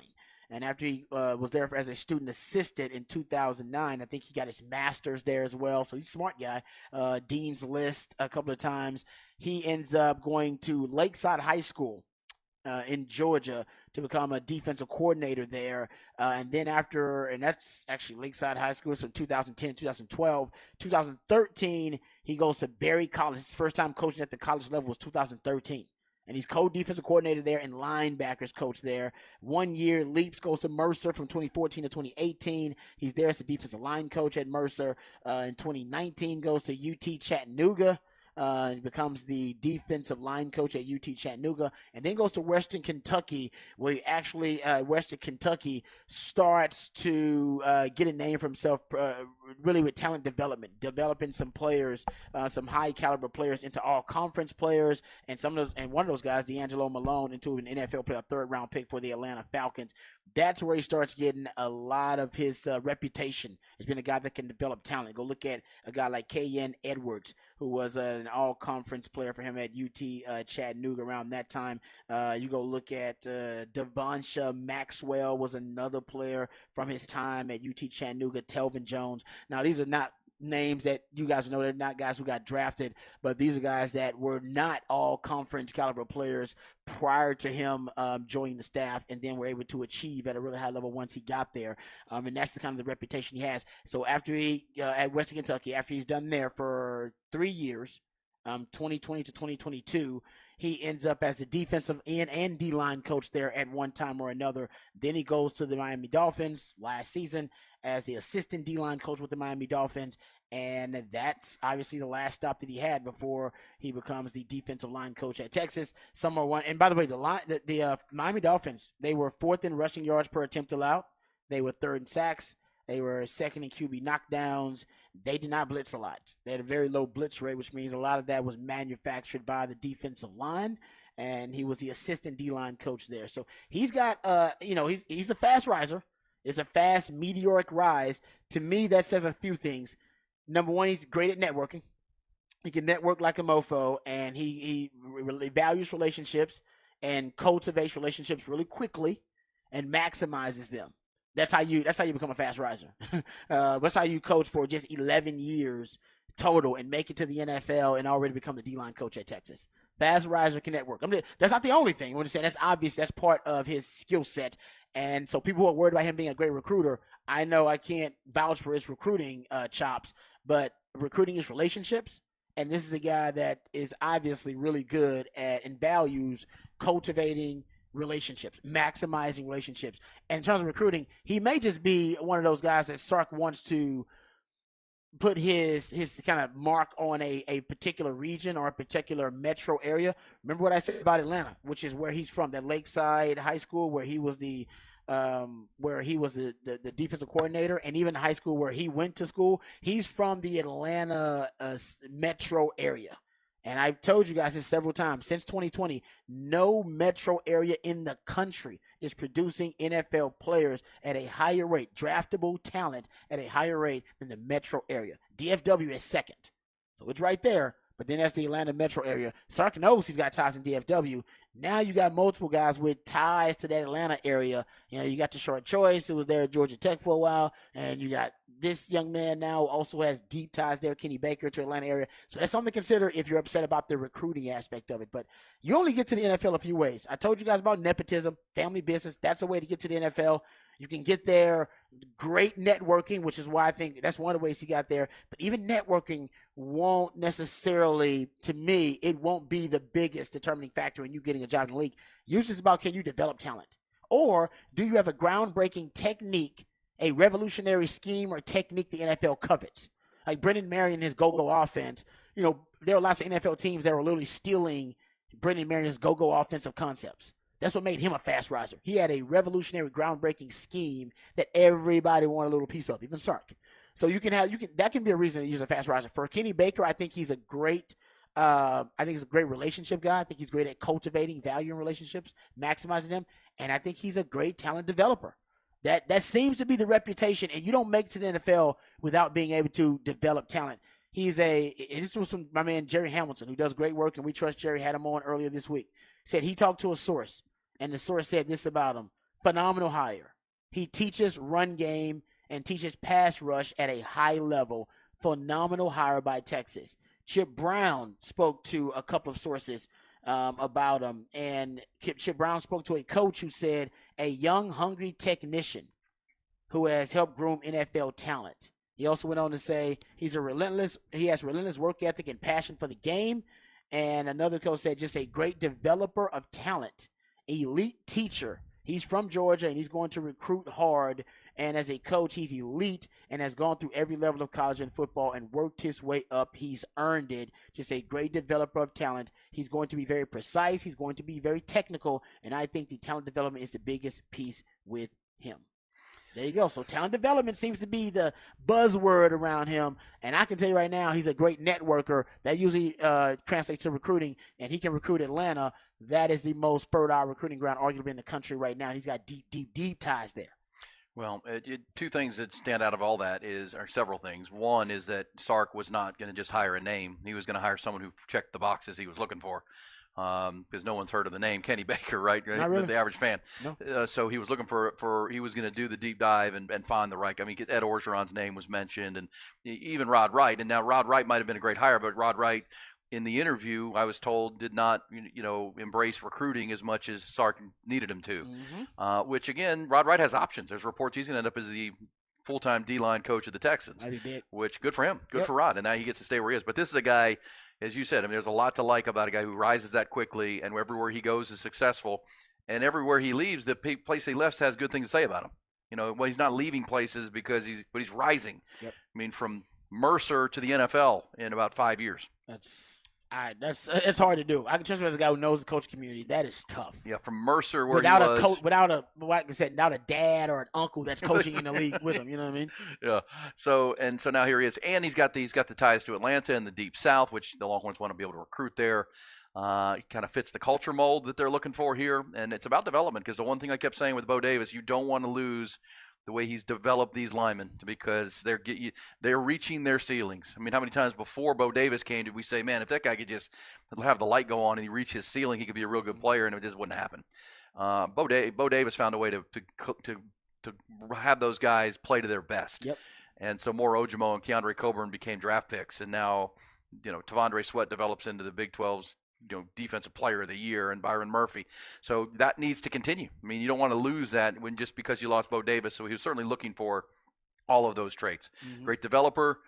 And after he was there as a student assistant in 2009, I think he got his master's there as well. So he's a smart guy. Dean's List a couple of times. He ends up going to Lakeside High School in Georgia to become a defensive coordinator there. And then and that's actually Lakeside High School from 2010 to 2012. 2013, he goes to Berry College. His first time coaching at the college level was 2013. And he's co-defensive coordinator there and linebackers coach there. 1 year, leaps, goes to Mercer from 2014 to 2018. He's there as a defensive line coach at Mercer. In 2019, goes to UT Chattanooga. He becomes the defensive line coach at UT Chattanooga, and then goes to Western Kentucky, where he actually, Western Kentucky starts to get a name for himself, really with talent development, developing some players, some high caliber players into all conference players, and one of those guys, D'Angelo Malone, into an NFL player, 3rd round pick for the Atlanta Falcons. That's where he starts getting a lot of his reputation. He's been a guy that can develop talent. Go look at a guy like K.N. Edwards, who was an all-conference player for him at UT Chattanooga around that time. You go look at Devonsha Maxwell was another player from his time at UT Chattanooga. Telvin Jones. Now, these are not names that you guys know. They're not guys who got drafted, but these are guys that were not all conference caliber players prior to him joining the staff, and then were able to achieve at a really high level once he got there. And that's the kind of the reputation he has. So after he at Western Kentucky, after he's done there for 3 years, 2020 to 2022, he ends up as the defensive end and D-line coach there at one time or another. Then he goes to the Miami Dolphins last season as the assistant D-line coach with the Miami Dolphins. And that's obviously the last stop that he had before he becomes the defensive line coach at Texas. Summer one. And by the way, the Miami Dolphins, they were 4th in rushing yards per attempt allowed. They were 3rd in sacks. They were 2nd in QB knockdowns. They did not blitz a lot. They had a very low blitz rate, which means a lot of that was manufactured by the defensive line. And he was the assistant D-line coach there. So he's got, he's a fast riser. It's a fast, meteoric rise. To me, that says a few things. Number one, he's great at networking. He can network like a mofo, and he really values relationships and cultivates relationships really quickly and maximizes them. That's how you become a fast riser. That's how you coach for just 11 years total and make it to the NFL and already become the D-line coach at Texas. Fast riser can network. That's not the only thing. I want to say that's obvious. That's part of his skill set. And so people who are worried about him being a great recruiter, I know I can't vouch for his recruiting chops, but recruiting is relationships. And this is a guy that is obviously really good at and values cultivating relationships, maximizing relationships. And in terms of recruiting, he may just be one of those guys that Sark wants to put his kind of mark on a particular region or a particular metro area. Remember what I said about Atlanta, which is where he's from, that Lakeside High School where he was the defensive coordinator, and even high school where he went to school. He's from the Atlanta metro area. And I've told you guys this several times. Since 2020, no metro area in the country is producing NFL players at a higher rate, draftable talent at a higher rate than the metro area. DFW is second. So it's right there. But then that's the Atlanta metro area. Sark knows he's got ties in DFW. Now you got multiple guys with ties to that Atlanta area. You know, you got Tashard Choice, who was there at Georgia Tech for a while. And you got this young man now also has deep ties there, Kenny Baker, to Atlanta area. So that's something to consider if you're upset about the recruiting aspect of it. But you only get to the NFL a few ways. I told you guys about nepotism, family business. That's a way to get to the NFL. You can get there, great networking, which is why I think that's one of the ways he got there. But even networking won't necessarily, to me, it won't be the biggest determining factor in you getting a job in the league. Usually it's about, can you develop talent? Or do you have a groundbreaking technique, a revolutionary scheme or technique the NFL covets? Like Brendan Marion, his go-go offense. You know, there are lots of NFL teams that are literally stealing Brendan Marion's go-go offensive concepts. That's what made him a fast riser. He had a revolutionary, groundbreaking scheme that everybody wanted a little piece of, even Sark. So that can be a reason to use a fast rising. For Kenny Baker, I think he's a great relationship guy. I think he's great at cultivating value in relationships, maximizing them, and I think he's a great talent developer. That seems to be the reputation, and you don't make it to the NFL without being able to develop talent. This was from my man Jerry Hamilton, who does great work, and we trust Jerry. Had him on earlier this week. Said he talked to a source, and the source said this about him: phenomenal hire. He teaches run game and teaches pass rush at a high level. Phenomenal hire by Texas. Chip Brown spoke to a couple of sources about him, and Chip Brown spoke to a coach who said a young, hungry technician who has helped groom NFL talent. He also went on to say he has relentless work ethic and passion for the game. And another coach said just a great developer of talent, elite teacher. He's from Georgia, and he's going to recruit hard. And as a coach, he's elite and has gone through every level of college and football and worked his way up. He's earned it. Just a great developer of talent. He's going to be very precise. He's going to be very technical. And I think the talent development is the biggest piece with him. There you go. So talent development seems to be the buzzword around him. And I can tell you right now, he's a great networker. That usually translates to recruiting, and he can recruit Atlanta. That is the most fertile recruiting ground arguably in the country right now. He's got deep ties there. Well, two things that stand out of all that are several things. One is that Sark was not going to just hire a name. He was going to hire someone who checked the boxes he was looking for. Because no one's heard of the name Kenny Baker, right? Not really. The average fan. No. So he was looking for he was going to do the deep dive and find the right. I mean, Ed Orgeron's name was mentioned, and even Rod Wright. And now Rod Wright might have been a great hire, but Rod Wright, in the interview, I was told, did not embrace recruiting as much as Sark needed him to. Mm-hmm. Which again, Rod Wright has options. There's reports he's going to end up as the full-time D-line coach of the Texans. That'd be big. Which good for him, good Yep. for Rod, and now he gets to stay where he is. But this is a guy. As you said, I mean, there's a lot to like about a guy who rises that quickly, and everywhere he goes is successful, and everywhere he leaves, the place he left has good things to say about him. Well, he's not leaving places because but he's rising. Yep. I mean, from Mercer to the NFL in about 5 years. It's hard to do. I can trust him as a guy who knows the coach community. That is tough. Yeah, from Mercer where without he was. a coach, without a dad or an uncle that's coaching in the league with him. You know what I mean? Yeah. So now here he is, and he's got the ties to Atlanta and the Deep South, which the Longhorns want to be able to recruit there. He kind of fits the culture mold that they're looking for here, and it's about development. Because the one thing I kept saying with Bo Davis, you don't want to lose the way he's developed these linemen, because they're reaching their ceilings. I mean, how many times before Bo Davis came did we say, man, if that guy could just have the light go on and he reach his ceiling, he could be a real good player, and it just wouldn't happen. Bo Davis found a way to have those guys play to their best. Yep. And so Moro Ojomo and Keandre Coburn became draft picks, and now Tavondre Sweat develops into the Big 12's defensive player of the year, and Byron Murphy. So that needs to continue. I mean, you don't want to lose that just because you lost Bo Davis. So he was certainly looking for all of those traits. Mm-hmm. Great developer,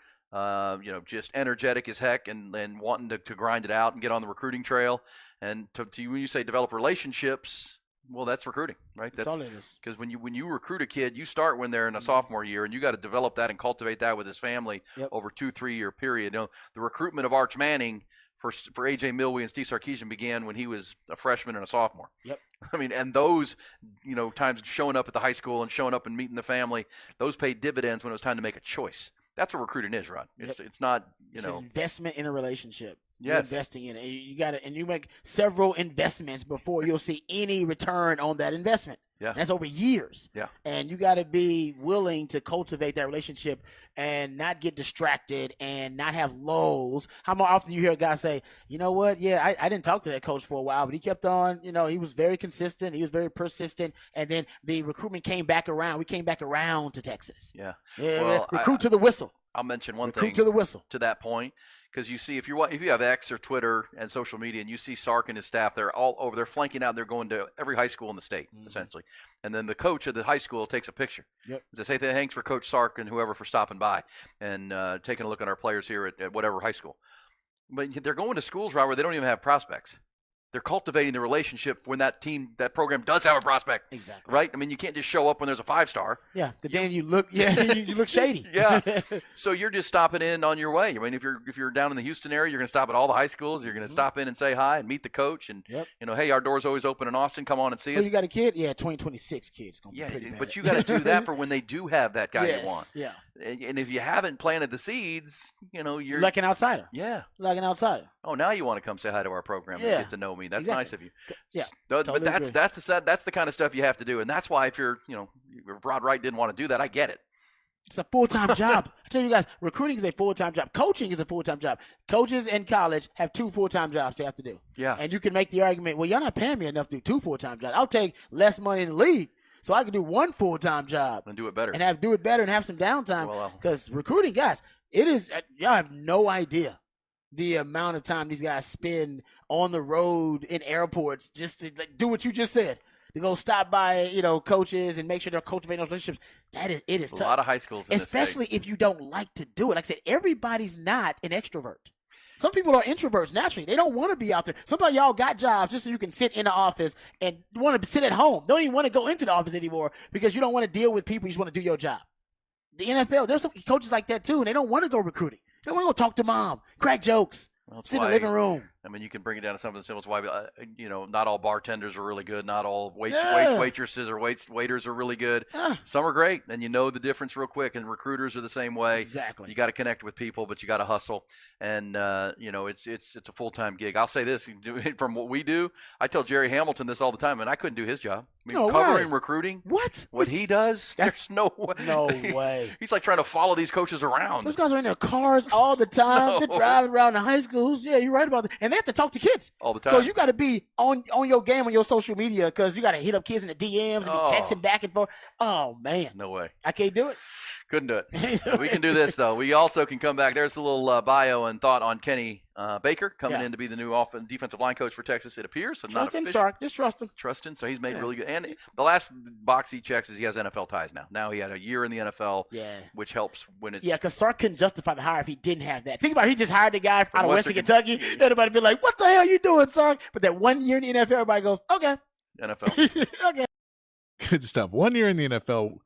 just energetic as heck, and wanting to grind it out and get on the recruiting trail. And when you say develop relationships, well, that's recruiting, right? That's all it is. Because when you recruit a kid, you start when they're in a sophomore year, and you got to develop that and cultivate that with his family over 2-3 year period. The recruitment of Arch Manning for A.J. Milwee and Steve Sarkisian began when he was a freshman and a sophomore. Yep. I mean, and those, times showing up at the high school and showing up and meeting the family, those paid dividends when it was time to make a choice. That's what recruiting is, Rod. It's not, It's an investment in a relationship. Yes. You're investing in it. You make several investments before you'll see any return on that investment. Yeah. That's over years. Yeah. And you got to be willing to cultivate that relationship and not get distracted and not have lulls. How more often you hear a guy say, you know what? Yeah, I didn't talk to that coach for a while, but he kept on, he was very consistent. He was very persistent. And then the recruitment came back around. We came back around to Texas. Yeah. Well, recruit to the whistle. I'll mention one thing Recruit to the whistle. to that point. Because you see, if you have X or Twitter and social media, and you see Sark and his staff, they're all over. They're flanking out. They're going to every high school in the state, essentially. And then the coach of the high school takes a picture. Yep. They say thanks for Coach Sark and whoever for stopping by and taking a look at our players here at whatever high school. But they're going to schools, Rob, where they don't even have prospects. they're cultivating the relationship when that program does have a prospect. Exactly. Right? I mean, you can't just show up when there's a 5-star. Yeah, but then you look shady. Yeah. So you're just stopping in on your way. I mean, if you're down in the Houston area, you're going to stop at all the high schools. You're going to stop in and say hi and meet the coach. And, hey, our door's always open in Austin. Come on and see us. You got a kid? Yeah, 2026 kid's going to be pretty bad. But you got to do that for when they do have that guy Yes, you want. yeah. And if you haven't planted the seeds, you're like an outsider. Yeah. Like an outsider. Oh, now you want to come say hi to our program and get to know me. That's nice of you. Yeah. But totally agree. that's the kind of stuff you have to do. And that's why if if Rod Wright didn't want to do that, I get it. It's a full-time job. I tell you guys, recruiting is a full-time job. Coaching is a full-time job. Coaches in college have 2 full-time jobs they have to do. Yeah. And you can make the argument, well, y'all not paying me enough to do 2 full-time jobs. I'll take less money in the league so I can do 1 full-time job. And do it better. And do it better and have some downtime. Because recruiting, guys, y'all have no idea the amount of time these guys spend on the road in airports just to do what you just said. To go stop by, coaches and make sure they're cultivating those relationships. It is tough. A lot of high schools in especially if you don't like to do it. Like I said, everybody's not an extrovert. Some people are introverts naturally. They don't want to be out there. Some of y'all got jobs just so you can sit in the office and want to sit at home. Don't even want to go into the office anymore because you don't want to deal with people. You just want to do your job. The NFL, there's some coaches like that too, and they don't want to go recruiting. They don't want to go talk to mom, crack jokes, sit in the living room. I mean, you can bring it down to something simple. It's why, not all bartenders are really good. Not all waitresses or waiters are really good. Some are great, and you know the difference real quick. And recruiters are the same way. Exactly. You got to connect with people, but you got to hustle. And it's a full time gig. I'll say this from what we do. I tell Jerry Hamilton this all the time, and I couldn't do his job. I mean, covering recruiting. What he does? There's no way. No way. He's like trying to follow these coaches around. Those guys are in their cars all the time. They're driving around the high schools. Yeah, you're right about that. And they have to talk to kids all the time. So you got to be on your game on your social media because you got to hit up kids in the DMs and be texting back and forth. Oh, man. No way. I can't do it. Couldn't do it. We can do this, though. We also can come back. There's a little bio and thought on Kenny Baker coming in to be the new defensive line coach for Texas, it appears. So trust him, Sark. Just trust him. Trust him. So he's made really good. And the last box he checks is he has NFL ties now. Now he had a year in the NFL, which helps when it's. Yeah, because Sark couldn't justify the hire if he didn't have that. Think about it. He just hired the guy out of Western Kentucky. Everybody be like, what the hell are you doing, Sark? But that 1 year in the NFL, everybody goes, okay. NFL. Okay. Good stuff. 1 year in the NFL.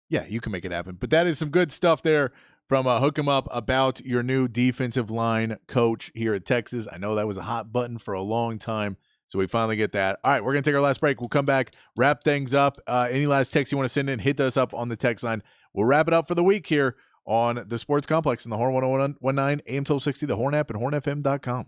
Yeah, you can make it happen. But that is some good stuff there from Hook 'em Up about your new defensive line coach here at Texas. I know that was a hot button for a long time, so we finally get that. All right, we're going to take our last break. We'll come back, wrap things up. Any last text you want to send in, hit us up on the text line. We'll wrap it up for the week here on the Sports Complex in the Horn 1019 AM 1260, the Horn app, and hornfm.com.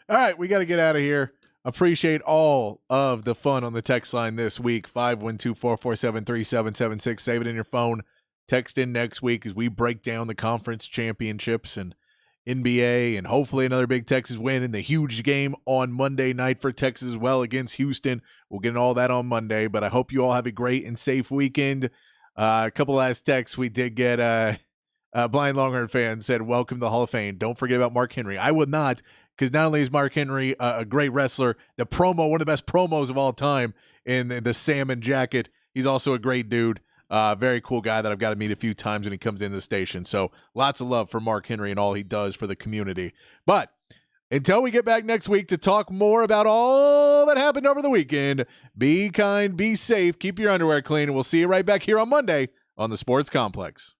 All right, we got to get out of here. Appreciate all of the fun on the text line this week. 512-447-3776. Save it in your phone. Text in next week as we break down the conference championships and NBA and hopefully another big Texas win in the huge game on Monday night for Texas as well against Houston. We'll get into all that on Monday, but I hope you all have a great and safe weekend. A couple last texts we did get. Blind Longhorn fan said, welcome to the Hall of Fame. Don't forget about Mark Henry. I would not, because not only is Mark Henry a great wrestler, one of the best promos of all time in the salmon jacket, he's also a great dude. Very cool guy that I've got to meet a few times when he comes into the station. So lots of love for Mark Henry and all he does for the community. But until we get back next week to talk more about all that happened over the weekend, be kind, be safe, keep your underwear clean, and we'll see you right back here on Monday on the Sports Complex.